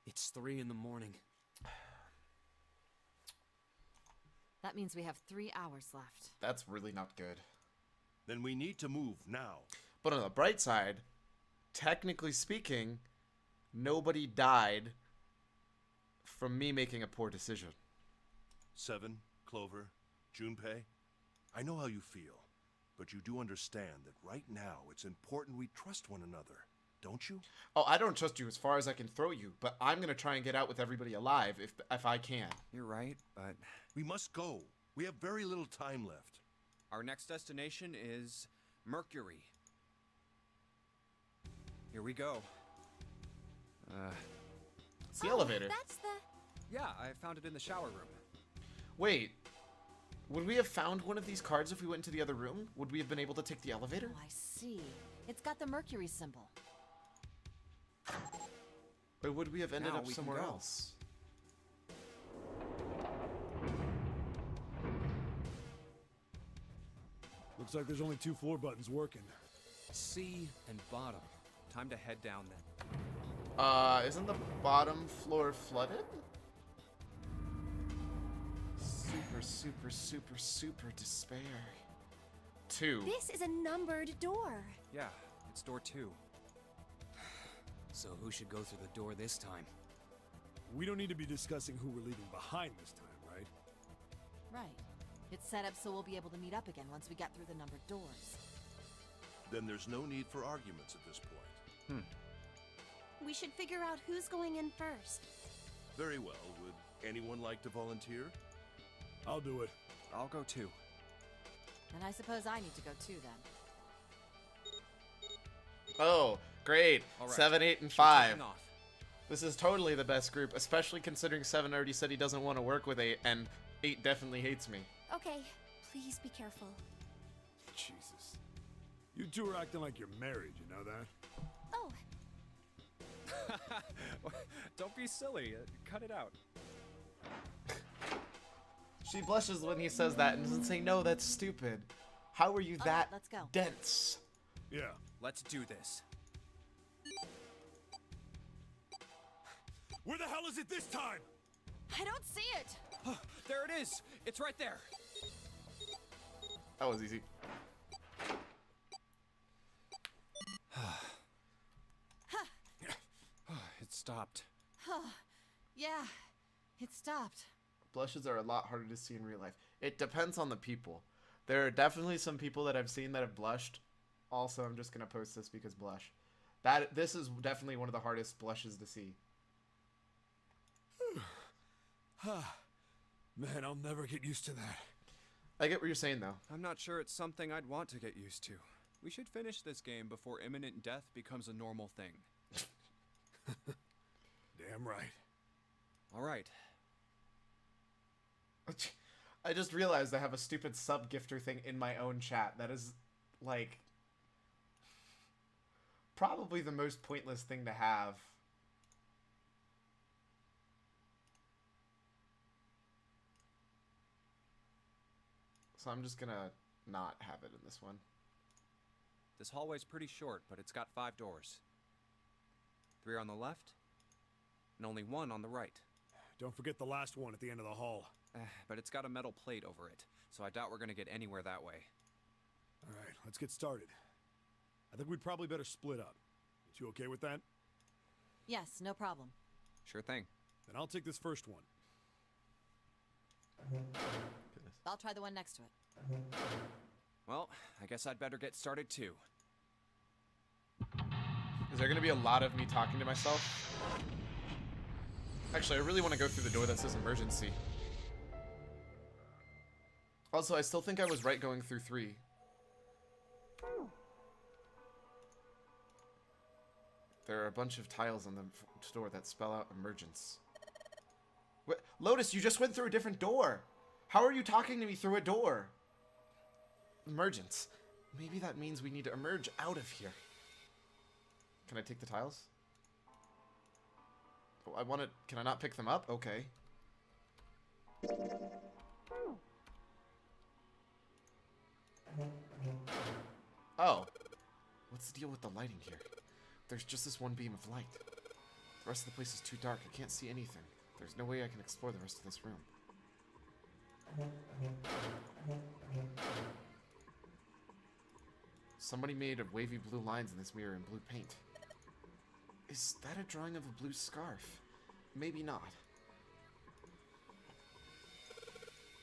It's 3 in the morning.
That means we have 3 hours left.
That's really not good.
Then we need to move now.
But on the bright side, technically speaking, nobody died from me making a poor decision.
7, Clover, Junpei, I know how you feel, but you do understand that right now it's important we trust one another, don't you?
Oh, I don't trust you as far as I can throw you, but I'm gonna try and get out with everybody alive if I can.
You're right, but
We must go. We have very little time left.
our next destination is Mercury. Here we go.
It's the elevator.
That's the...
Yeah, I found it in the shower room.
Wait, would we have found one of these cards if we went into the other room? Would we have been able to take the elevator?
Oh, I see. It's got the Mercury symbol.
Or would we have ended
Now
up
we can
somewhere
go.
else?
Looks like there's only 2 floor buttons working.
C and bottom.
Time to head down then.
Isn't the bottom floor flooded? Super despair. 2.
This is a numbered door.
Yeah, it's door 2.
So who should go through the door this time?
We don't need to be discussing who we're leaving behind this time, right?
Right. It's set up so we'll be able to meet up again once we get through the numbered doors.
Then there's no need for arguments at this point.
We should figure out who's going in first.
Very well. Would anyone like to volunteer?
I'll do it.
I'll go too.
And I suppose I need to go too then.
Oh, great.
All right.
7, 8, and
We're
5.
taking off.
This is totally the best group, especially considering 7 already said he doesn't want to work with 8, and 8 definitely hates me.
Okay, please be careful.
Jesus. You two are acting like you're married, you know that?
Oh,
Don't be silly. Cut it out.
She blushes when he says that and doesn't say, no, that's stupid. How are you
All
that
right, let's go.
dense?
Yeah.
Let's do this.
Where the hell is it this time?
I don't see it!
There it is. It's right there.
That was easy.
It stopped.
Yeah, it stopped.
Blushes are a lot harder to see in real life. It depends on the people. There are definitely some people that I've seen that have blushed. Also, I'm just gonna post this because blush. This is definitely one of the hardest blushes to see.
Man, I'll never get used to that.
I get what you're saying though.
I'm not sure it's something I'd want to get used to. We should finish this game before imminent death becomes a normal thing.
Damn right.
All right.
I just realized I have a stupid sub gifter thing in my own chat. That is, like, probably the most pointless thing to have. So I'm just gonna not have it in this one.
This hallway's pretty short, but it's got 5 doors. 3 on the left, and only 1 on the right.
Don't forget the last one at the end of the hall.
But it's got a metal plate over it, so I doubt we're gonna get anywhere that way.
All right, let's get started. I think we'd probably better split up. You okay with that?
Yes, no problem.
Sure thing.
Then I'll take this first one.
I'll try the one next to it.
Well, I guess I'd better get started too.
Is there going to be a lot of me talking to myself? Actually, I really want to go through the door that says emergency. Also, I still think I was right going through 3. There are a bunch of tiles on the door that spell out emergence. What? Lotus, you just went through a different door. How are you talking to me through a door? Emergence. Maybe that means we need to emerge out of here. Can I take the tiles? Oh, I want to... Can I not pick them up? Okay. Oh. What's the deal with the lighting here? There's just this one beam of light. The rest of the place is too dark. I can't see anything. There's no way I can explore the rest of this room. Somebody made wavy blue lines in this mirror in blue paint. Is that a drawing of a blue scarf? Maybe not.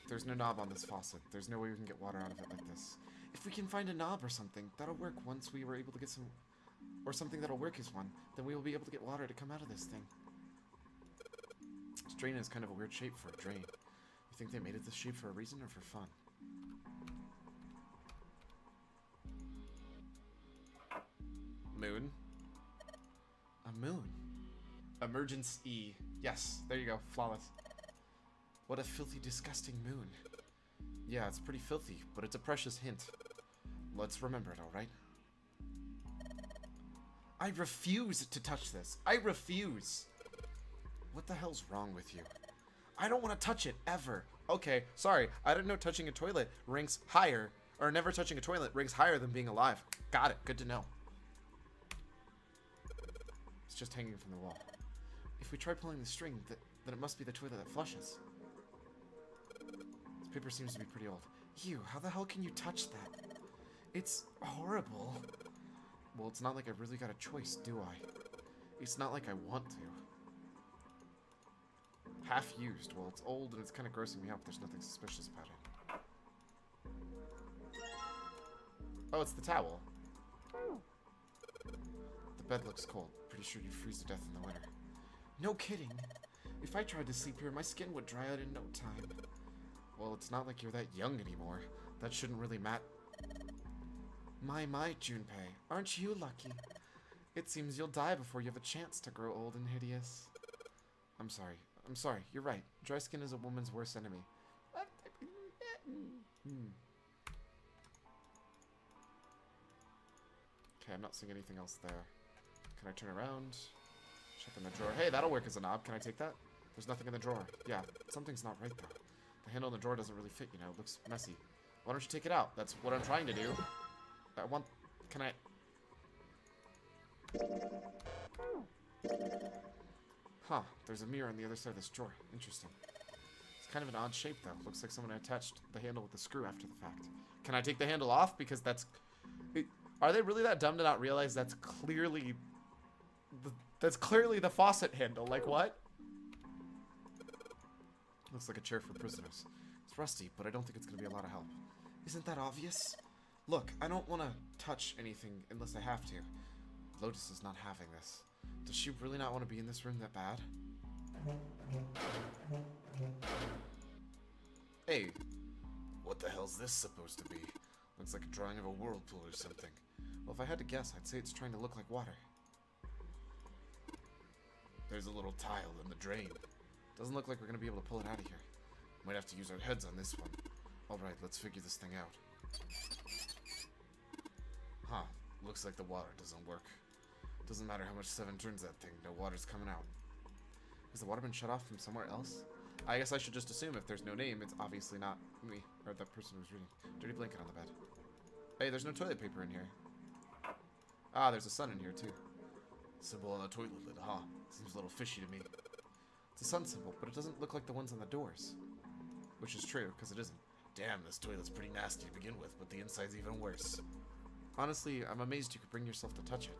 There's no knob on this faucet. There's no way we can get water out of it like this. If we can find a knob or something, that'll work once we were able to get some... Or something that'll work as one. Then we will be able to get water to come out of this thing. This drain is kind of a weird shape for a drain. You think they made it this shape for a reason or for fun? Moon. A moon. Emergency. Yes, there you go. Flawless. What a filthy, disgusting moon. Yeah, it's pretty filthy, but it's a precious hint. Let's remember it, alright? I refuse to touch this. I refuse. What the hell's wrong with you? I don't want to touch it, ever. Okay, sorry. I didn't know touching a toilet ranks higher, or never touching a toilet ranks higher than being alive. Got it. Good to know. It's just hanging from the wall. If we try pulling the string, then it must be the toilet that flushes. This paper seems to be pretty old. Ew, how the hell can you touch that? It's horrible. Well, it's not like I really got a choice, do I? It's not like I want to. Half used. Well, it's old and it's kind of grossing me out. There's nothing suspicious about it. Oh, it's the towel. The bed looks cold. Pretty sure you'd freeze to death in the winter. No kidding. If I tried to sleep here, my skin would dry out in no time. Well, it's not like you're that young anymore. That shouldn't really matter. My, Junpei. Aren't you lucky? It seems you'll die before you have a chance to grow old and hideous. I'm sorry. I'm sorry. You're right. Dry skin is a woman's worst enemy. Okay, I'm not seeing anything else there. Can I turn around? Check in the drawer. Hey, that'll work as a knob. Can I take that? There's nothing in the drawer. Yeah, something's not right, though. The handle in the drawer doesn't really fit, you know. It looks messy. Why don't you take it out? That's what I'm trying to do. I want... Can I... Huh. There's a mirror on the other side of this drawer. Interesting. It's kind of an odd shape, though. Looks like someone attached the handle with the screw after the fact. Can I take the handle off? Because that's... Are they really that dumb to not realize that's clearly... That's clearly the faucet handle. Like, what? Looks like a chair for prisoners. It's rusty, but I don't think it's going to be a lot of help. Isn't that obvious? Look, I don't want to touch anything unless I have to. Lotus is not having this. Does she really not want to be in this room that bad? Hey, what the hell's this supposed to be? Looks like a drawing of a whirlpool or something. Well, if I had to guess, I'd say it's trying to look like water. There's a little tile in the drain. Doesn't look like we're going to be able to pull it out of here. Might have to use our heads on this one. Alright, let's figure this thing out. Huh. Looks like the water doesn't work. Doesn't matter how much 7 turns that thing, no water's coming out. Has the water been shut off from somewhere else? I guess I should just assume if there's no name, it's obviously not me, or that person who's reading. Dirty blanket on the bed. Hey, there's no toilet paper in here. Ah, there's a sun in here, too. Symbol on the toilet lid, huh? Seems a little fishy to me. It's a sun symbol, but it doesn't look like the ones on the doors. Which is true, because it isn't. Damn, this toilet's pretty nasty to begin with, but the inside's even worse. Honestly, I'm amazed you could bring yourself to touch it.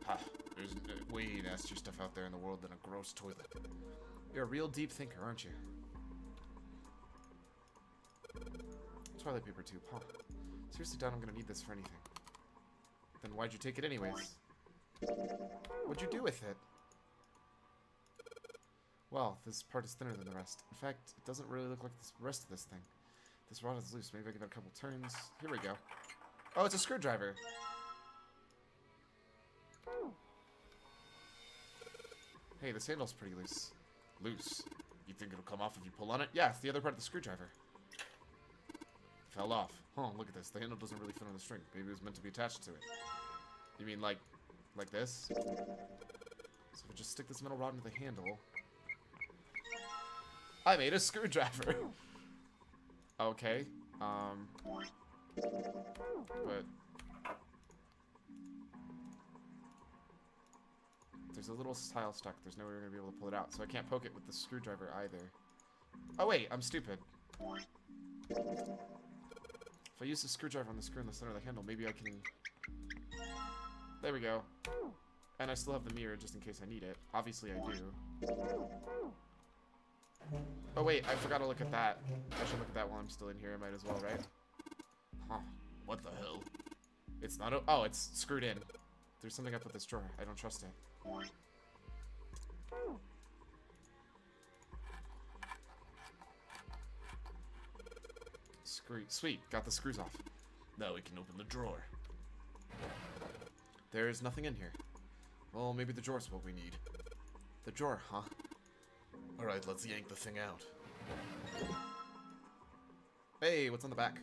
Ha, there's way nastier stuff out there in the world than a gross toilet. You're a real deep thinker, aren't you? Toilet paper tube, huh? Seriously doubt I'm gonna need this for anything. Then why'd you take it anyways? What'd you do with it? Well, this part is thinner than the rest. In fact, it doesn't really look like the rest of this thing. This rod is loose. Maybe I give it a couple turns. Here we go. Oh, it's a screwdriver. Hey, this handle's pretty loose. Loose? You think it'll come off if you pull on it? Yeah, it's the other part of the screwdriver. Fell off. Oh, look at this. The handle doesn't really fit on the string. Maybe it was meant to be attached to it. You mean like this? So if I just stick this metal rod into the handle... I made a screwdriver! Okay. But... there's a little tile stuck. There's no way we're going to be able to pull it out. So I can't poke it with the screwdriver either. Oh wait, I'm stupid. If I use the screwdriver on the screw in the center of the handle, maybe I can... There we go. And I still have the mirror just in case I need it. Obviously I do. Oh wait, I forgot to look at that. I should look at that while I'm still in here. I might as well, right? Huh. What the hell? It's not... oh, it's screwed in. There's something up with this drawer. I don't trust it. Sweet, got the screws off. Now we can open the drawer. There's nothing in here. Well, maybe the drawer's what we need. The drawer, huh? Alright, let's yank the thing out. Hey, what's on the back?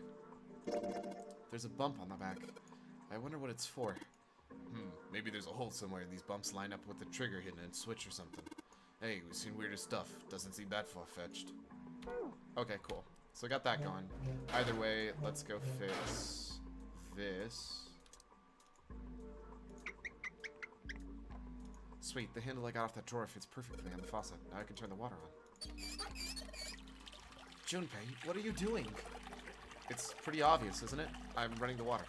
There's a bump on the back. I wonder what it's for. Maybe there's a hole somewhere and these bumps line up with the trigger hidden in a switch or something. Hey, we've seen weirder stuff. Doesn't seem that far-fetched. Okay, cool. So I got that going. Either way, let's go fix this. Sweet, the handle I got off that drawer fits perfectly on the faucet. Now I can turn the water on. Junpei, what are you doing? It's pretty obvious, isn't it? I'm running the water.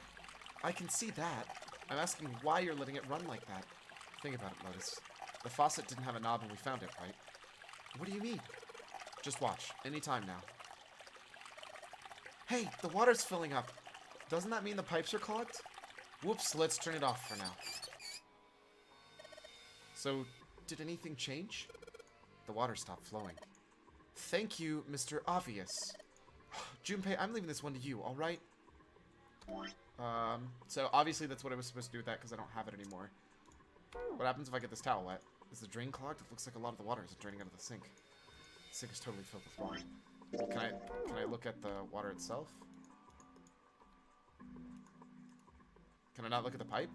I can see that. I'm asking why you're letting it run like that. Think about it, Lotus. The faucet didn't have a knob when we found it, right? What do you mean? Just watch. Anytime now. Hey, the water's filling up. Doesn't that mean the pipes are clogged? Whoops, let's turn it off for now. So, did anything change? The water stopped flowing. Thank you, Mr. Obvious. Junpei, I'm leaving this one to you, alright? So obviously that's what I was supposed to do with that because I don't have it anymore. What happens if I get this towel wet? Is the drain clogged? It looks like a lot of the water is draining out of the sink. The sink is totally filled with water. Can I look at the water itself? Can I not look at the pipe?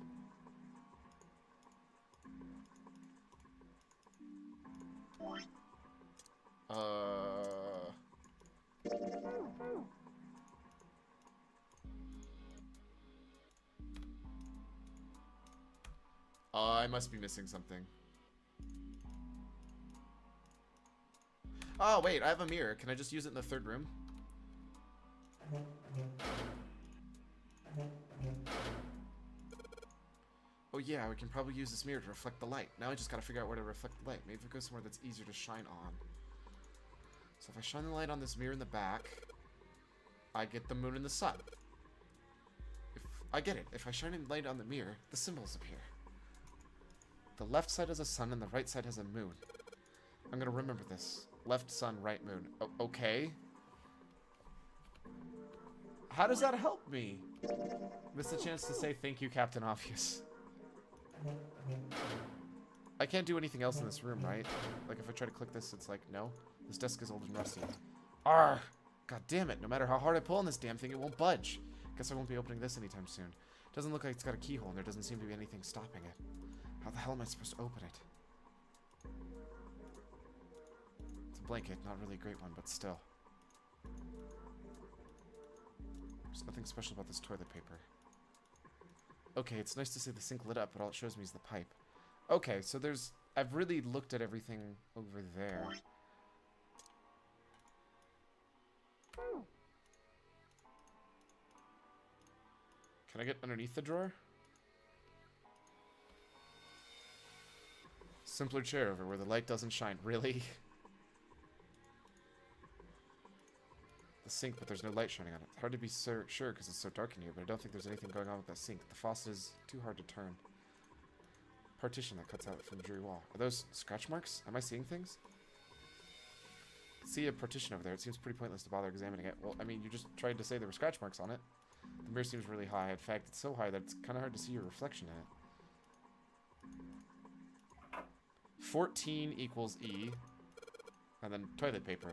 I must be missing something. Oh, wait, I have a mirror. Can I just use it in the third room? Oh yeah, we can probably use this mirror to reflect the light. Now I just gotta figure out where to reflect the light. Maybe if it goes somewhere that's easier to shine on. So if I shine the light on this mirror in the back, I get the moon and the sun. I get it. If I shine a light on the mirror, the symbols appear. The left side has a sun and the right side has a moon. I'm gonna remember this. Left sun, right moon. Okay. How does that help me? Missed a chance to say thank you, Captain Obvious. I can't do anything else in this room, right? Like if I try to click this, it's like, no. This desk is old and rusty. Arrgh! God damn it. No matter how hard I pull on this damn thing, it won't budge. Guess I won't be opening this anytime soon. Doesn't look like it's got a keyhole and there doesn't seem to be anything stopping it. How the hell am I supposed to open it? It's a blanket, not really a great one, but still. There's nothing special about this toilet paper. Okay, it's nice to see the sink lit up, but all it shows me is the pipe. Okay, so there's... I've really looked at everything over there. Can I get underneath the drawer? Simpler chair over where the light doesn't shine. Really? the sink, but there's no light shining on it. It's hard to be sure because it's so dark in here, but I don't think there's anything going on with that sink. The faucet is too hard to turn. Partition that cuts out from the dreary wall. Are those scratch marks? Am I seeing things? See a partition over there. It seems pretty pointless to bother examining it. Well, I mean, you just tried to say there were scratch marks on it. The mirror seems really high. In fact, it's so high that it's kind of hard to see your reflection in it. 14 equals E. And then toilet paper.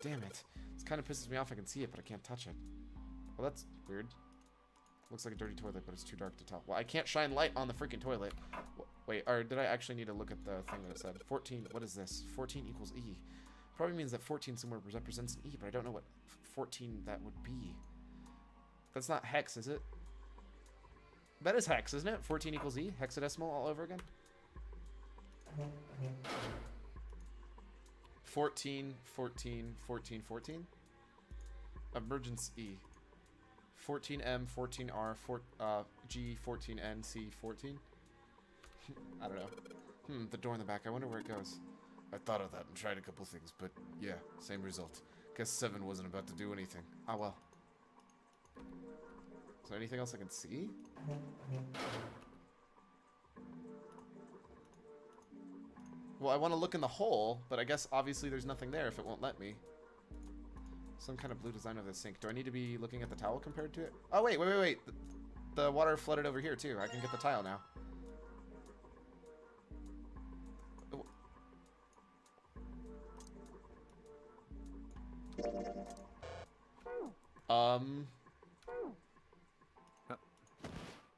Damn it. This kind of pisses me off. I can see it, but I can't touch it. Well, that's weird. Looks like a dirty toilet, but it's too dark to tell. Well, I can't shine light on the freaking toilet. Wait, or did I actually need to look at the thing that it said? 14, what is this? 14 equals E. Probably means that 14 somewhere represents an E, but I don't know what 14 that would be. That's not hex, is it? That is hex, isn't it? 14 equals E? Hexadecimal all over again? 14, 14, 14, 14? Emergency E. 14M, 14R, G, 14N, C, 14? I don't know. The door in the back. I wonder where it goes. I thought of that and tried a couple things, but yeah, same result. Guess 7 wasn't about to do anything. Ah, well. Is there anything else I can see? Well, I want to look in the hole, but I guess obviously there's nothing there if it won't let me. Some kind of blue design of the sink. Do I need to be looking at the towel compared to it? Oh, wait. The water flooded over here, too. I can get the tile now.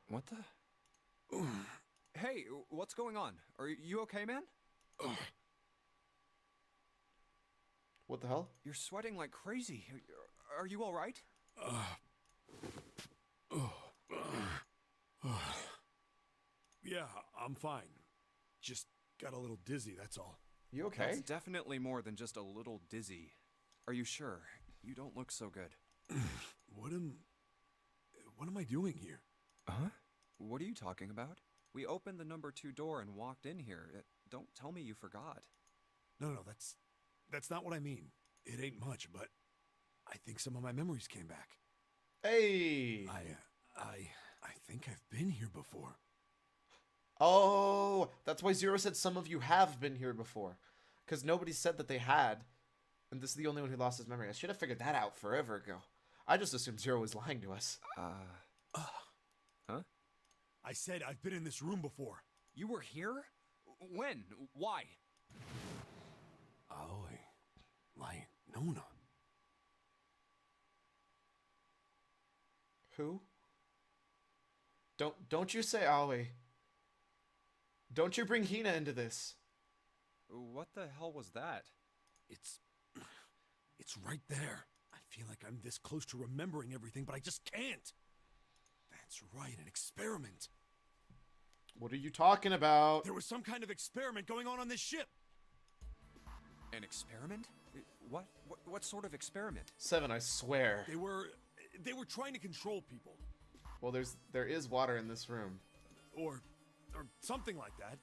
What the? Hey, what's going on? Are you okay, man?
What the hell?
You're sweating like crazy. Are you all right?
Yeah, I'm fine. Just got a little dizzy, that's all.
You okay?
That's definitely more than just a little dizzy. Are you sure? You don't look so good.
What am I doing here?
Huh? What are you talking about? We opened the number 2 door and walked in here. Don't tell me you forgot.
No, that's not what I mean. It ain't much, but I think some of my memories came back.
Hey!
I think I've been here before.
Oh, that's why Zero said some of you have been here before. Because nobody said that they had. And this is the only one who lost his memory. I should have figured that out forever ago. I just assumed Zero was lying to us.
Huh?
I said I've been in this room before.
You were here? When? Why?
Aoi. Like, Nona.
Who? Don't you say Aoi. Don't you bring Hina into this.
What the hell was that?
It's right there. I feel like I'm this close to remembering everything, but I just can't. That's right, an experiment.
What are you talking about?
There was some kind of experiment going on this ship.
An experiment? What sort of experiment?
7, I swear.
They were trying to control people.
Well, there is water in this room.
Or something like that.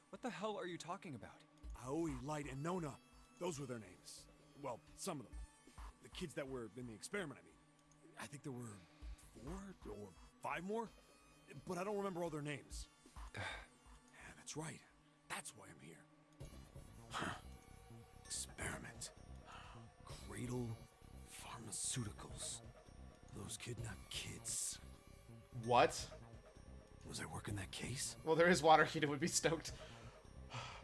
What the hell are you talking about?
Aoi, Light, and Nona. Those were their names. Well, some of them. The kids that were in the experiment, I mean. I think there were 4 or 5 more. But I don't remember all their names. Yeah, that's right. That's why I'm here. Experiment. Cradle Pharmaceuticals. Those kidnapped kids.
What?
Was I working that case?
Well, there is water. Hina would be stoked.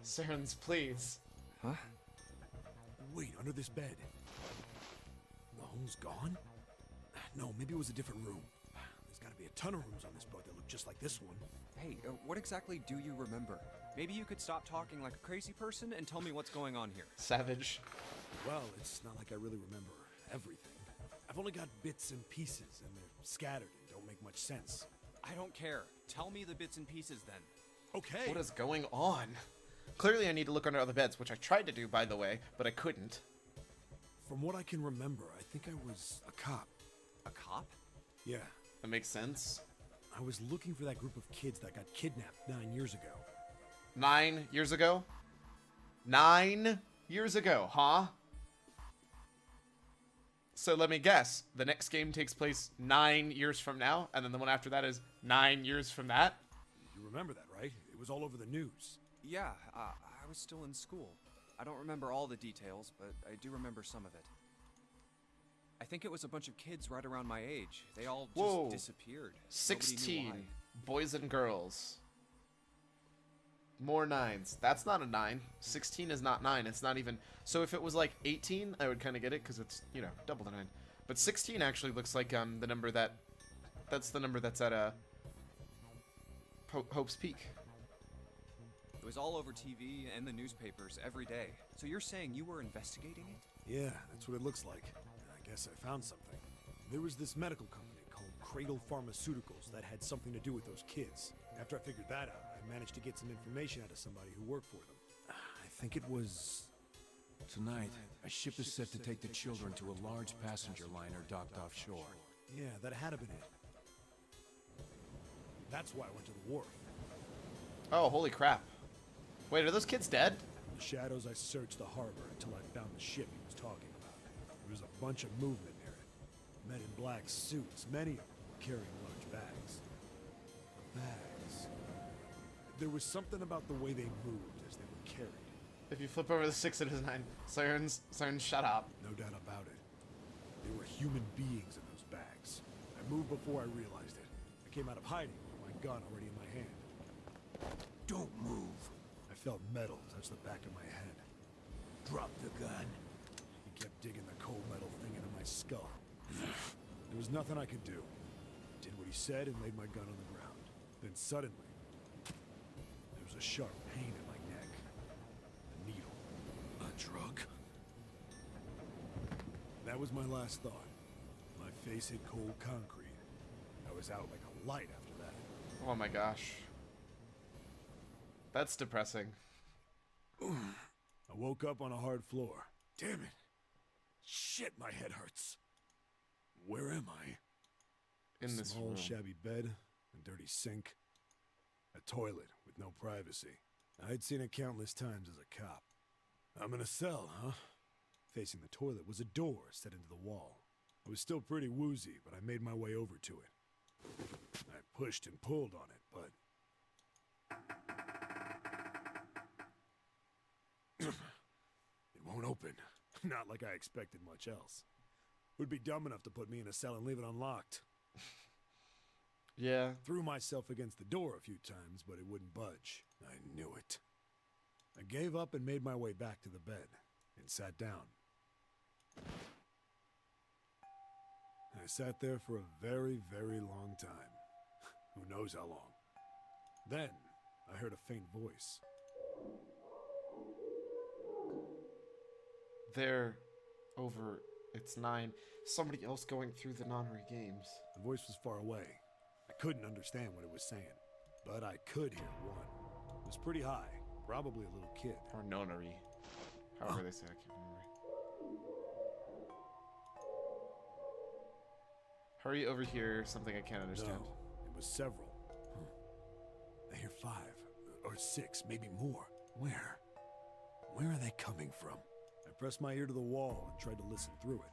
Sarens, please.
Huh?
Wait, under this bed. The hole's gone? No, maybe it was a different room. There's gotta be a ton of rooms on this boat that look just like this one.
Hey, what exactly do you remember? Maybe you could stop talking like a crazy person and tell me what's going on here.
Savage.
Well, it's not like I really remember everything. I've only got bits and pieces, and they're scattered and don't make much sense.
I don't care. Tell me the bits and pieces then.
Okay.
What is going on? Clearly I need to look under other beds, which I tried to do, by the way, but I couldn't.
From what I can remember, I think I was a cop.
A cop?
Yeah.
That makes sense.
I was looking for that group of kids that got kidnapped 9 years ago.
9 years ago? 9 years ago, huh? So let me guess. The next game takes place 9 years from now, and then the one after that is 9 years from that?
You remember that, right? It was all over the news.
Yeah, I was still in school. I don't remember all the details, but I do remember some of it. I think it was a bunch of kids right around my age. They all just
Whoa.
disappeared. Nobody knew
16
why.
boys and girls. More 9s. That's not a 9. 16 is not 9. It's not even... So if it was like 18, I would kind of get it because it's, you know, double the 9. But 16 actually looks like the number that... That's the number that's at Hope's Peak.
It was all over TV and the newspapers every day. So you're saying you were investigating it?
Yeah, that's what it looks like. I guess I found something. There was this medical company called Cradle Pharmaceuticals that had something to do with those kids. After I figured that out, I managed to get some information out of somebody who worked for them. I think it was...
Tonight, a ship is set to take the children to a large passenger liner docked offshore.
Yeah, that had to been it. That's why I went to the wharf.
Oh, holy crap. Wait, are those kids dead?
In the shadows, I searched the harbor until I found the ship he was talking about. There was a bunch of movement near it. Men in black suits, many of them carrying large bags. Bags. There was something about the way they moved as they were carried.
If you flip over the 6, it is 9. Sirens, shut up.
No doubt about it. There were human beings in those bags. I moved before I realized it. I came out of hiding with my gun already in my hand.
Don't move.
I felt metal touch the back of my head.
Drop the gun.
He kept digging the cold metal thing into my skull. There was nothing I could do. Did what he said and laid my gun on the ground. Then suddenly, there was a sharp pain in my neck. A needle.
A drug?
That was my last thought. My face hit cold concrete. I was out like a light after that.
Oh my gosh. That's depressing.
I woke up on a hard floor. Damn it. Shit, my head hurts. Where am I?
In this
Small,
room.
shabby bed, a dirty sink, a toilet with no privacy. I'd seen it countless times as a cop. I'm in a cell, huh? Facing the toilet was a door set into the wall. I was still pretty woozy, but I made my way over to it. I pushed and pulled on it, but... it won't open. Not like I expected much else. Would be dumb enough to put me in a cell and leave it unlocked.
Yeah.
Threw myself against the door a few times, but it wouldn't budge. I knew it. I gave up and made my way back to the bed and sat down. I sat there for a very, very long time. Who knows how long. Then, I heard a faint voice.
There, over, it's 9. Somebody else going through the nonary games.
The voice was far away. I couldn't understand what it was saying, but I could hear one. It was pretty high, probably a little kid.
Or nonary. However they say, I can't remember. Hurry over here, something I can't understand.
No, it was several. I hear 5, or 6, maybe more. Where? Where are they coming from? I pressed my ear to the wall and tried to listen through it.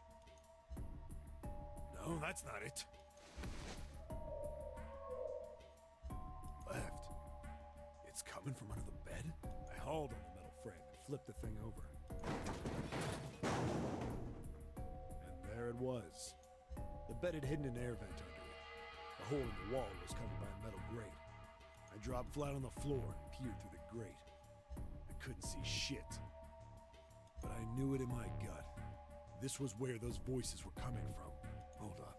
No, that's not it. Left. It's coming from under the bed? I hauled on the metal frame and flipped the thing over. And there it was. The bed had hidden an air vent under it. The hole in the wall was covered by a metal grate. I dropped flat on the floor and peered through the grate. I couldn't see shit. But I knew it in my gut. This was where those voices were coming from. Hold up.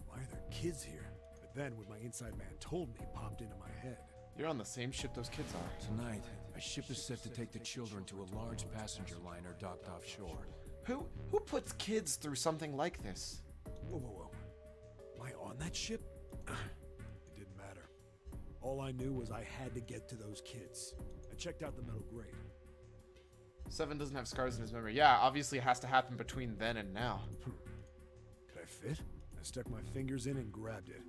Why are there kids here? But then what my inside man told me popped into my head.
You're on the same ship those kids are.
Tonight, a ship is set to take the children to a large passenger liner docked offshore.
Who puts kids through something like this?
Whoa, whoa, whoa. Am I on that ship? It didn't matter. All I knew was I had to get to those kids. I checked out the metal grate.
7 doesn't have scars in his memory. Yeah, obviously it has to happen between then and now.
Could I fit? I stuck my fingers in and grabbed it.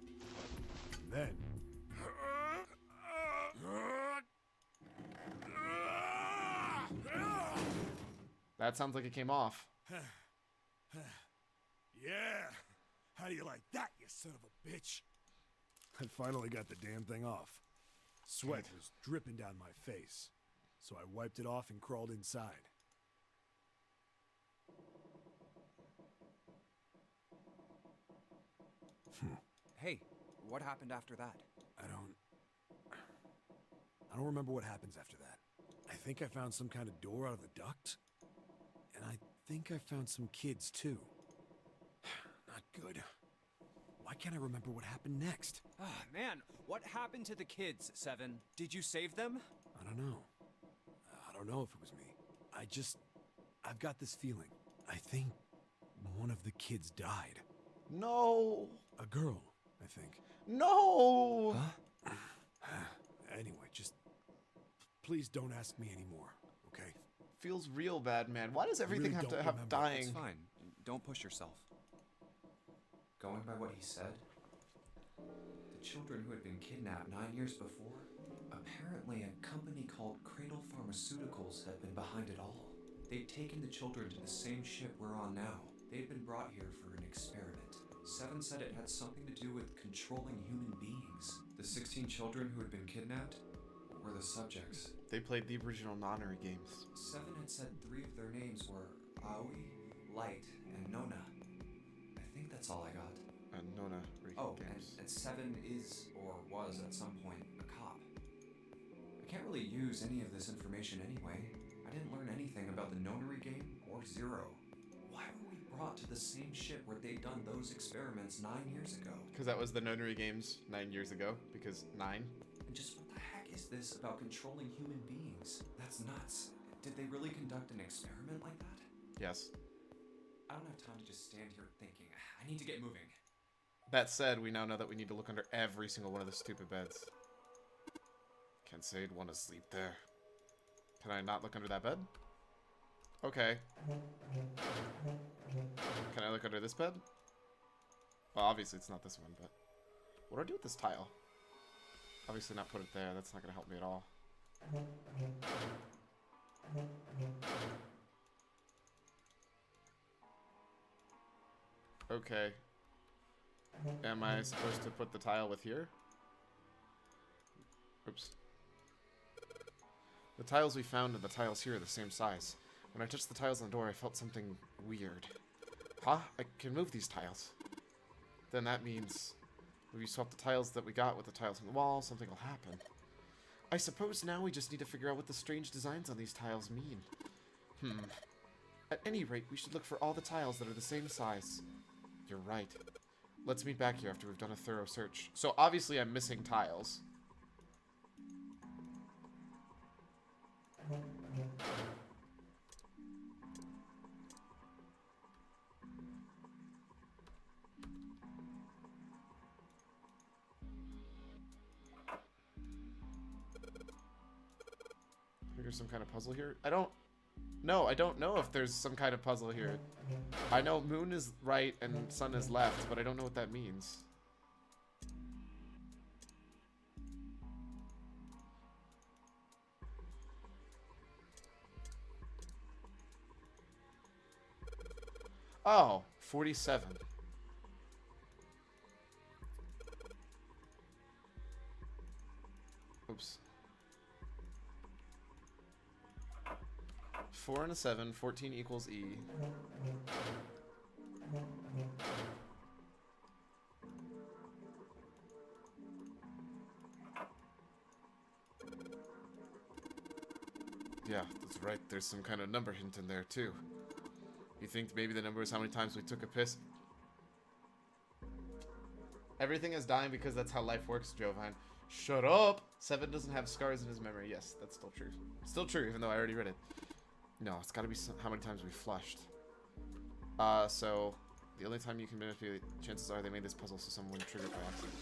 And then...
That sounds like it came off.
Yeah! How do you like that, you son of a bitch? I finally got the damn thing off. Sweat was dripping down my face, so I wiped it off and crawled inside.
Hey, what happened after that?
I don't remember what happens after that. I think I found some kind of door out of the duct. And I think I found some kids too. Not good. Why can't I remember what happened next?
Ah, man, what happened to the kids, Seven? Did you save them?
I don't know. I don't know if it was me. I've got this feeling. I think one of the kids died.
No.
A girl, I think.
No.
Huh?
Anyway, just please don't ask me anymore, okay?
Feels real bad, man. Why does everything
really
have to
don't
have
remember.
dying?
It's fine. Don't push yourself. Going by what he said, the children who had been kidnapped 9 years before, apparently a company called Cradle Pharmaceuticals had been behind it all. They'd taken the children to the same ship we're on now. They'd been brought here for an experiment. Seven said it had something to do with controlling human beings. The 16 children who had been kidnapped were the subjects.
They played the original Nonary games.
Seven had said 3 of their names were Aoi, Light, and Nona. I think that's all I got.
And Nona games.
And Seven is, or was at some point, a cop. I can't really use any of this information anyway. I didn't learn anything about the Nonary game or Zero. Why were we brought to the same ship where they'd done those experiments 9 years ago?
Because that was the Nonary games 9 years ago. Because 9.
And just what the heck is this about controlling human beings? That's nuts. Did they really conduct an experiment like that?
Yes.
I don't have time to just stand here thinking. I need to get moving.
That said, we now know that we need to look under every single one of the stupid beds. Can't say I'd want to sleep there. Can I not look under that bed? Okay. Can I look under this bed? Well, obviously it's not this one, but... What do I do with this tile? Obviously not put it there. That's not going to help me at all. Okay. Am I supposed to put the tile with here? Oops. The tiles we found and the tiles here are the same size. When I touched the tiles on the door, I felt something weird. Huh? I can move these tiles. Then that means if we swap the tiles that we got with the tiles on the wall, something will happen. I suppose now we just need to figure out what the strange designs on these tiles mean. At any rate, we should look for all the tiles that are the same size. You're right. Let's meet back here after we've done a thorough search. So obviously I'm missing tiles. There's some kind of puzzle here. I don't know if there's some kind of puzzle here. I know moon is right and sun is left, but I don't know what that means. Oh, 47. Oops. 4 and a 7, 14 equals E. Yeah, that's right. There's some kind of number hint in there, too. You think maybe the number is how many times we took a piss? Everything is dying because that's how life works, Jovine. Shut up! 7 doesn't have scars in his memory. Yes, that's still true. Still true, even though I already read it. No, it's gotta be how many times we flushed. So the only time you can manipulate, chances are they made this puzzle so someone triggered by accident.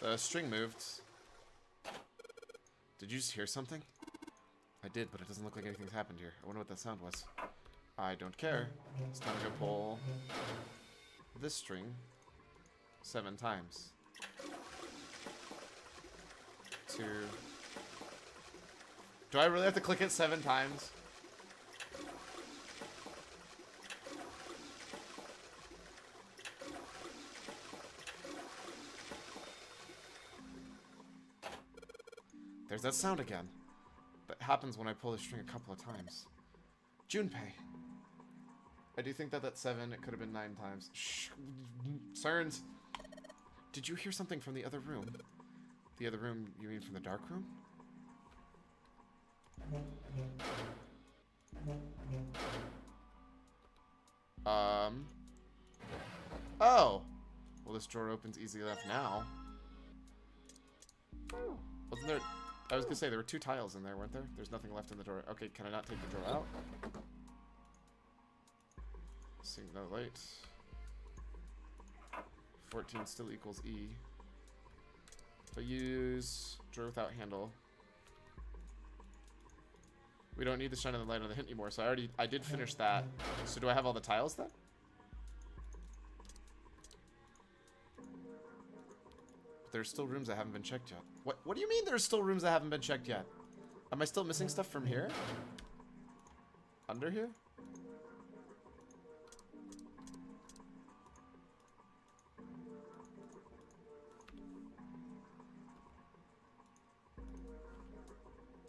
The string moved. Did you just hear something? I did, but it doesn't look like anything's happened here. I wonder what that sound was. I don't care. It's time to go pull this string. 7 times. 2. Do I really have to click it 7 times? There's that sound again. That happens when I pull the string a couple of times. Junpei. I do think that that's 7. It could have been 9 times. Shh. Cerns. Did you hear something from the other room? The other room, you mean from the dark room? Oh! Well, this drawer opens easy enough now. Wasn't there... I was gonna say, there were 2 tiles in there, weren't there? There's nothing left in the drawer. Okay, can I not take the drawer out? Seeing no light. 14 still equals E. If I use drawer without handle. We don't need to shine on the light on the hint anymore, so I did finish that. So do I have all the tiles then? But there's still rooms that haven't been checked yet. What do you mean there's still rooms that haven't been checked yet? Am I still missing stuff from here? Under here?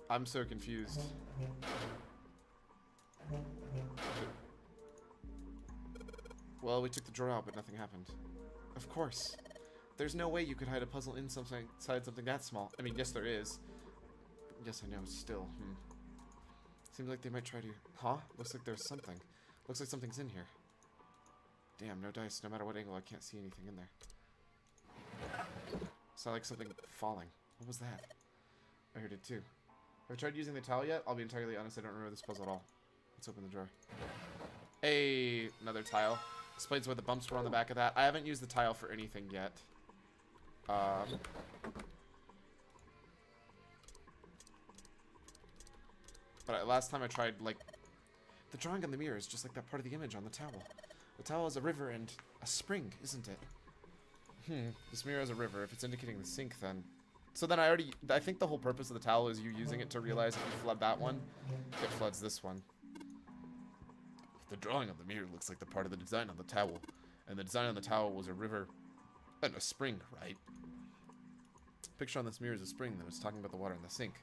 I'm so confused. Well, we took the drawer out, but nothing happened. Of course. There's no way you could hide a puzzle inside something that small. I mean, yes, there is. Yes, I know, still. Seems like they might try to... Huh? Looks like there's something. Looks like something's in here. Damn, no dice. No matter what angle, I can't see anything in there. Sound like something falling. What was that? I heard it too. Have I tried using the towel yet? I'll be entirely honest, I don't remember this puzzle at all. Let's open the drawer. Hey, another tile. Explains why the bumps were on the back of that. I haven't used the tile for anything yet. But last time I tried, like... The drawing on the mirror is just like that part of the image on the towel. The towel is a river and a spring, isn't it? This mirror is a river. If it's indicating the sink, then... So then I think the whole purpose of the towel is you using it to realize if you flood that one, it floods this one. The drawing on the mirror looks like the part of the design on the towel. And the design on the towel was a river and a spring, right? Picture on this mirror is a spring that was talking about the water in the sink.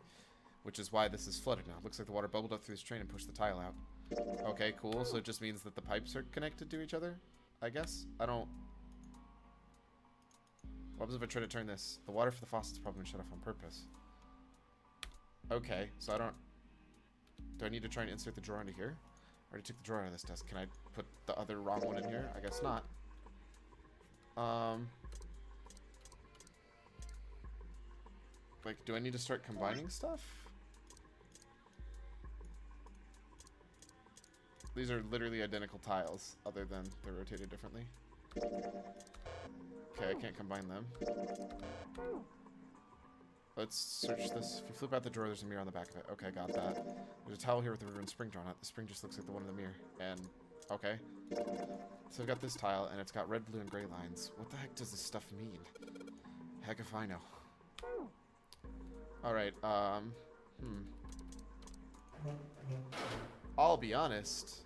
Which is why this is flooded now. Looks like the water bubbled up through this drain and pushed the tile out. Okay, cool. So it just means that the pipes are connected to each other, I guess? I don't... What happens if I try to turn this? The water for the faucet's probably been shut off on purpose. Okay, so I don't... Do I need to try and insert the drawer into here? I already took the drawer out of this desk. Can I put the other wrong one in here? I guess not. Like, do I need to start combining stuff? These are literally identical tiles, other than they're rotated differently. Okay, I can't combine them. Let's search this. If you flip out the drawer, there's a mirror on the back of it. Okay, got that. There's a towel here with a river and spring drawn on it. The spring just looks like the one in the mirror. And, okay. So I've got this tile, and it's got red, blue, and gray lines. What the heck does this stuff mean? Heck if I know. Alright, I'll be honest.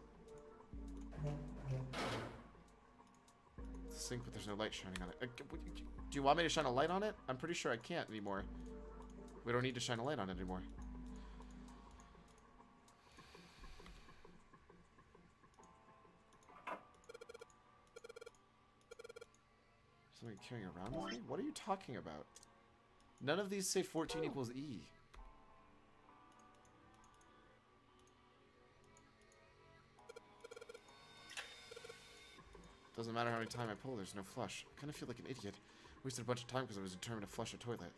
It's a sink, but there's no light shining on it. Do you want me to shine a light on it? I'm pretty sure I can't anymore. We don't need to shine a light on it anymore. Something carrying around with me? What are you talking about? None of these say 14 equals E. Doesn't matter how many times I pull, there's no flush. I kind of feel like an idiot. Wasted a bunch of time because I was determined to flush a toilet.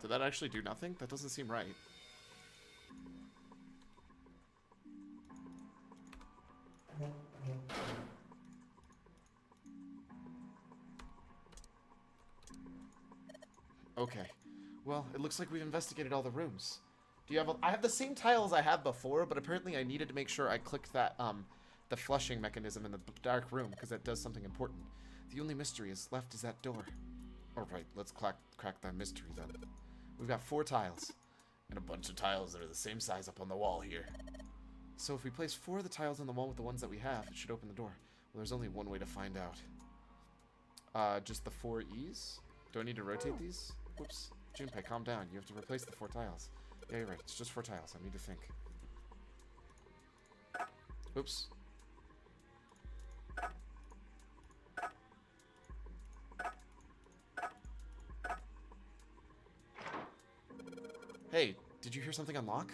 Did that actually do nothing? That doesn't seem right. Okay. Well, it looks like we've investigated all the rooms. Do you have I have the same tiles I had before, but apparently I needed to make sure I clicked that, the flushing mechanism in the dark room, because that does something important. The only mystery is left is that door. Alright, let's crack that mystery then. We've got 4 tiles. And a bunch of tiles that are the same size up on the wall here. So if we place 4 of the tiles on the wall with the ones that we have, it should open the door. Well, there's only one way to find out. Just the 4 E's? Do I need to rotate these? Whoops. Junpei, calm down. You have to replace the 4 tiles. Yeah, you're right. It's just 4 tiles. I need to think. Oops. Hey, did you hear something unlock?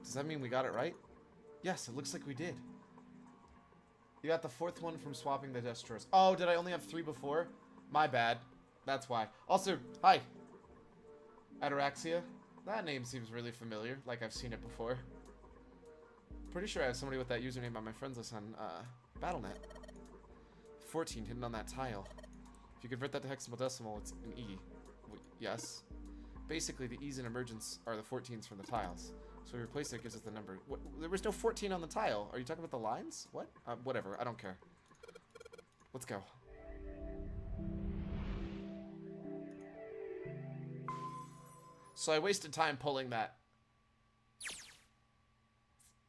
Does that mean we got it right? Yes, it looks like we did. You got the 4th one from swapping the desk drawers. Oh, did I only have 3 before? My bad. That's why. Also, hi. Ataraxia? That name seems really familiar, like I've seen it before. Pretty sure I have somebody with that username on my friends list on, BattleNet. 14 hidden on that tile. If you convert that to hexadecimal, it's an E. Yes. Basically, the E's in emergence are the 14s from the tiles. So we replace it, gives us the number. What? There was no 14 on the tile. Are you talking about the lines? What? Whatever. I don't care. Let's go. So I wasted time pulling that.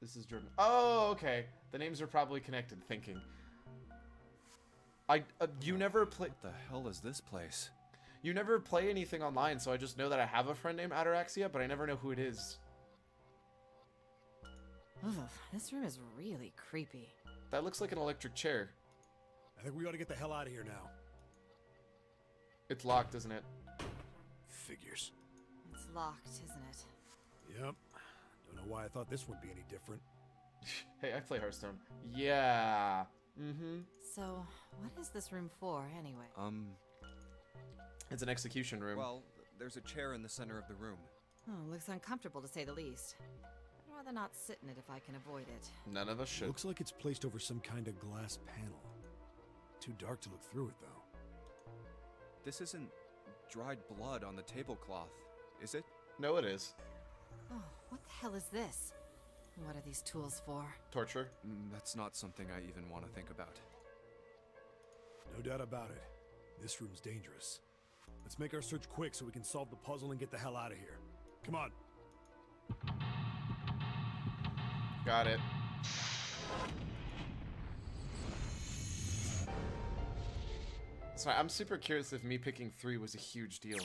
This is Jordan. Oh, okay. The names are probably connected, thinking. You never play...
What the hell is this place?
You never play anything online, so I just know that I have a friend named Ataraxia, but I never know who it is.
Ugh, this room is really creepy.
That looks like an electric chair.
I think we ought to get the hell out of here now.
It's locked, isn't it?
Figures.
It's locked, isn't it?
Yep. Don't know why I thought this would be any different.
Hey, I play Hearthstone. Yeah. Mm-hmm.
So, what is this room for, anyway?
It's an execution room.
Well, there's a chair in the center of the room.
Oh, looks uncomfortable to say the least. I'd rather not sit in it if I can avoid it.
None of us should.
Looks like it's placed over some kind of glass panel. Too dark to look through it, though.
This isn't dried blood on the tablecloth, is it?
No, it is.
Oh, what the hell is this? What are these tools for?
Torture.
That's not something I even want to think about.
No doubt about it. This room's dangerous. Let's make our search quick so we can solve the puzzle and get the hell out of here. Come on.
Got it. So I'm super curious if me picking 3 was a huge deal.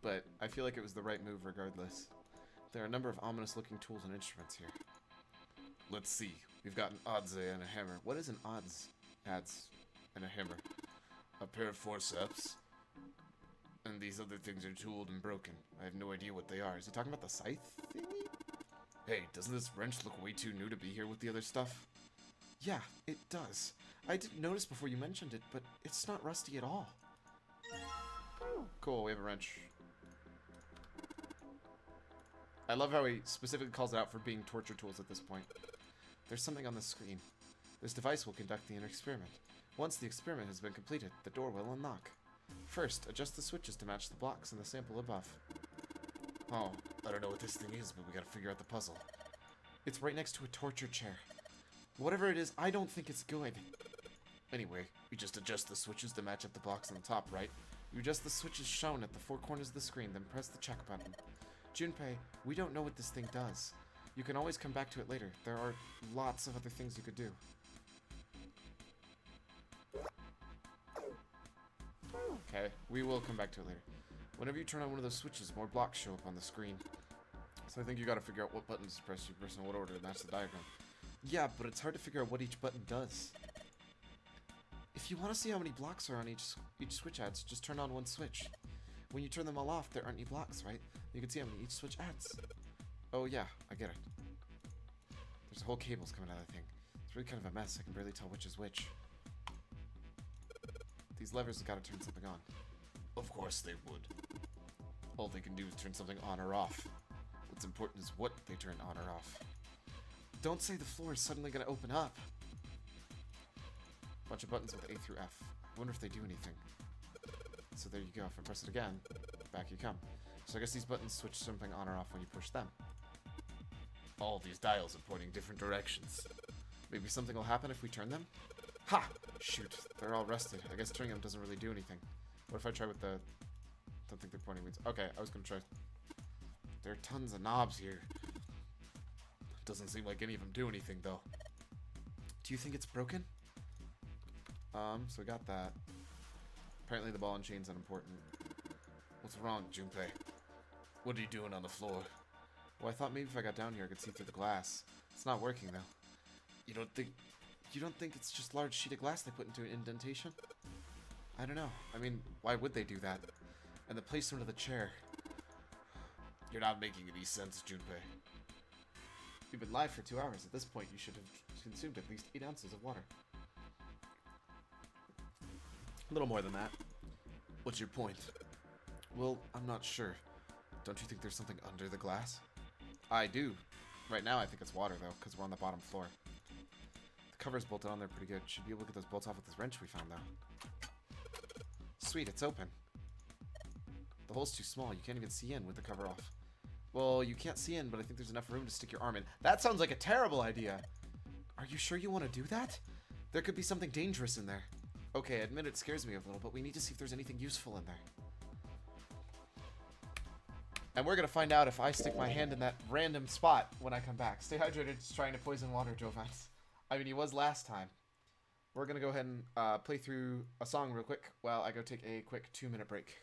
But I feel like it was the right move regardless. There are a number of ominous looking tools and instruments here. Let's see. We've got an adze and a hammer. What is an adze? Adze and a hammer. A pair of forceps. And these other things are tooled and broken. I have no idea what they are. Is he talking about the scythe thingy? Hey, doesn't this wrench look way too new to be here with the other stuff? Yeah, it does. I didn't notice before you mentioned it, but it's not rusty at all. Cool, we have a wrench. I love how he specifically calls it out for being torture tools at this point. There's something on the screen. This device will conduct the inner experiment. Once the experiment has been completed, the door will unlock. First, adjust the switches to match the blocks in the sample above. Oh, I don't know what this thing is, but we gotta figure out the puzzle. It's right next to a torture chair. Whatever it is, I don't think it's good. Anyway, we just adjust the switches to match up the blocks on the top right. You adjust the switches shown at the 4 corners of the screen, then press the check button. Junpei, we don't know what this thing does. You can always come back to it later. There are lots of other things you could do. Okay, we will come back to it later. Whenever you turn on one of those switches, more blocks show up on the screen. So I think you gotta figure out what buttons to press, you press in what order to match the diagram. Yeah, but it's hard to figure out what each button does. If you want to see how many blocks are on each switch adds, just turn on one switch. When you turn them all off, there aren't any blocks, right? You can see how many each switch adds. Oh yeah, I get it. There's whole cables coming out of the thing. It's really kind of a mess. I can barely tell which is which. These levers have got to turn something on. Of course they would. All they can do is turn something on or off. What's important is what they turn on or off. Don't say the floor is suddenly going to open up. Bunch of buttons with A through F. I wonder if they do anything. So there you go. If I press it again, back you come. So I guess these buttons switch something on or off when you push them.
All these dials are pointing different directions.
Maybe something will happen if we turn them? Ha! Shoot, they're all rested. I guess turning them doesn't really do anything. What if I try with the... Don't think they're pointing means... Okay, I was gonna try... There are tons of knobs here.
Doesn't seem like any of them do anything, though.
Do you think it's broken? So we got that. Apparently the ball and chain's unimportant.
What's wrong, Junpei? What are you doing on the floor?
Well, I thought maybe if I got down here I could see through the glass. It's not working, though.
You don't think...
You don't think it's just a large sheet of glass they put into an indentation? I don't know. I mean, why would they do that? And the placement of the chair.
You're not making any sense, Junpei.
You've been live for 2 hours. At this point, you should have consumed at least 8 ounces of water. A little more than that.
What's your point?
Well, I'm not sure. Don't you think there's something under the glass? I do. Right now, I think it's water, though, because we're on the bottom floor. The cover's bolted on there pretty good. Should be able to get those bolts off with this wrench we found, though. Sweet, it's open. The hole's too small. You can't even see in with the cover off. Well, you can't see in, but I think there's enough room to stick your arm in. That sounds like a terrible idea. Are you sure you want to do that? There could be something dangerous in there. Okay, I admit it scares me a little, but we need to see if there's anything useful in there. And we're going to find out if I stick my hand in that random spot when I come back. Stay hydrated, just trying to poison water, Jovine. I mean, he was last time. We're going to go ahead and play through a song real quick while I go take a quick 2-minute break.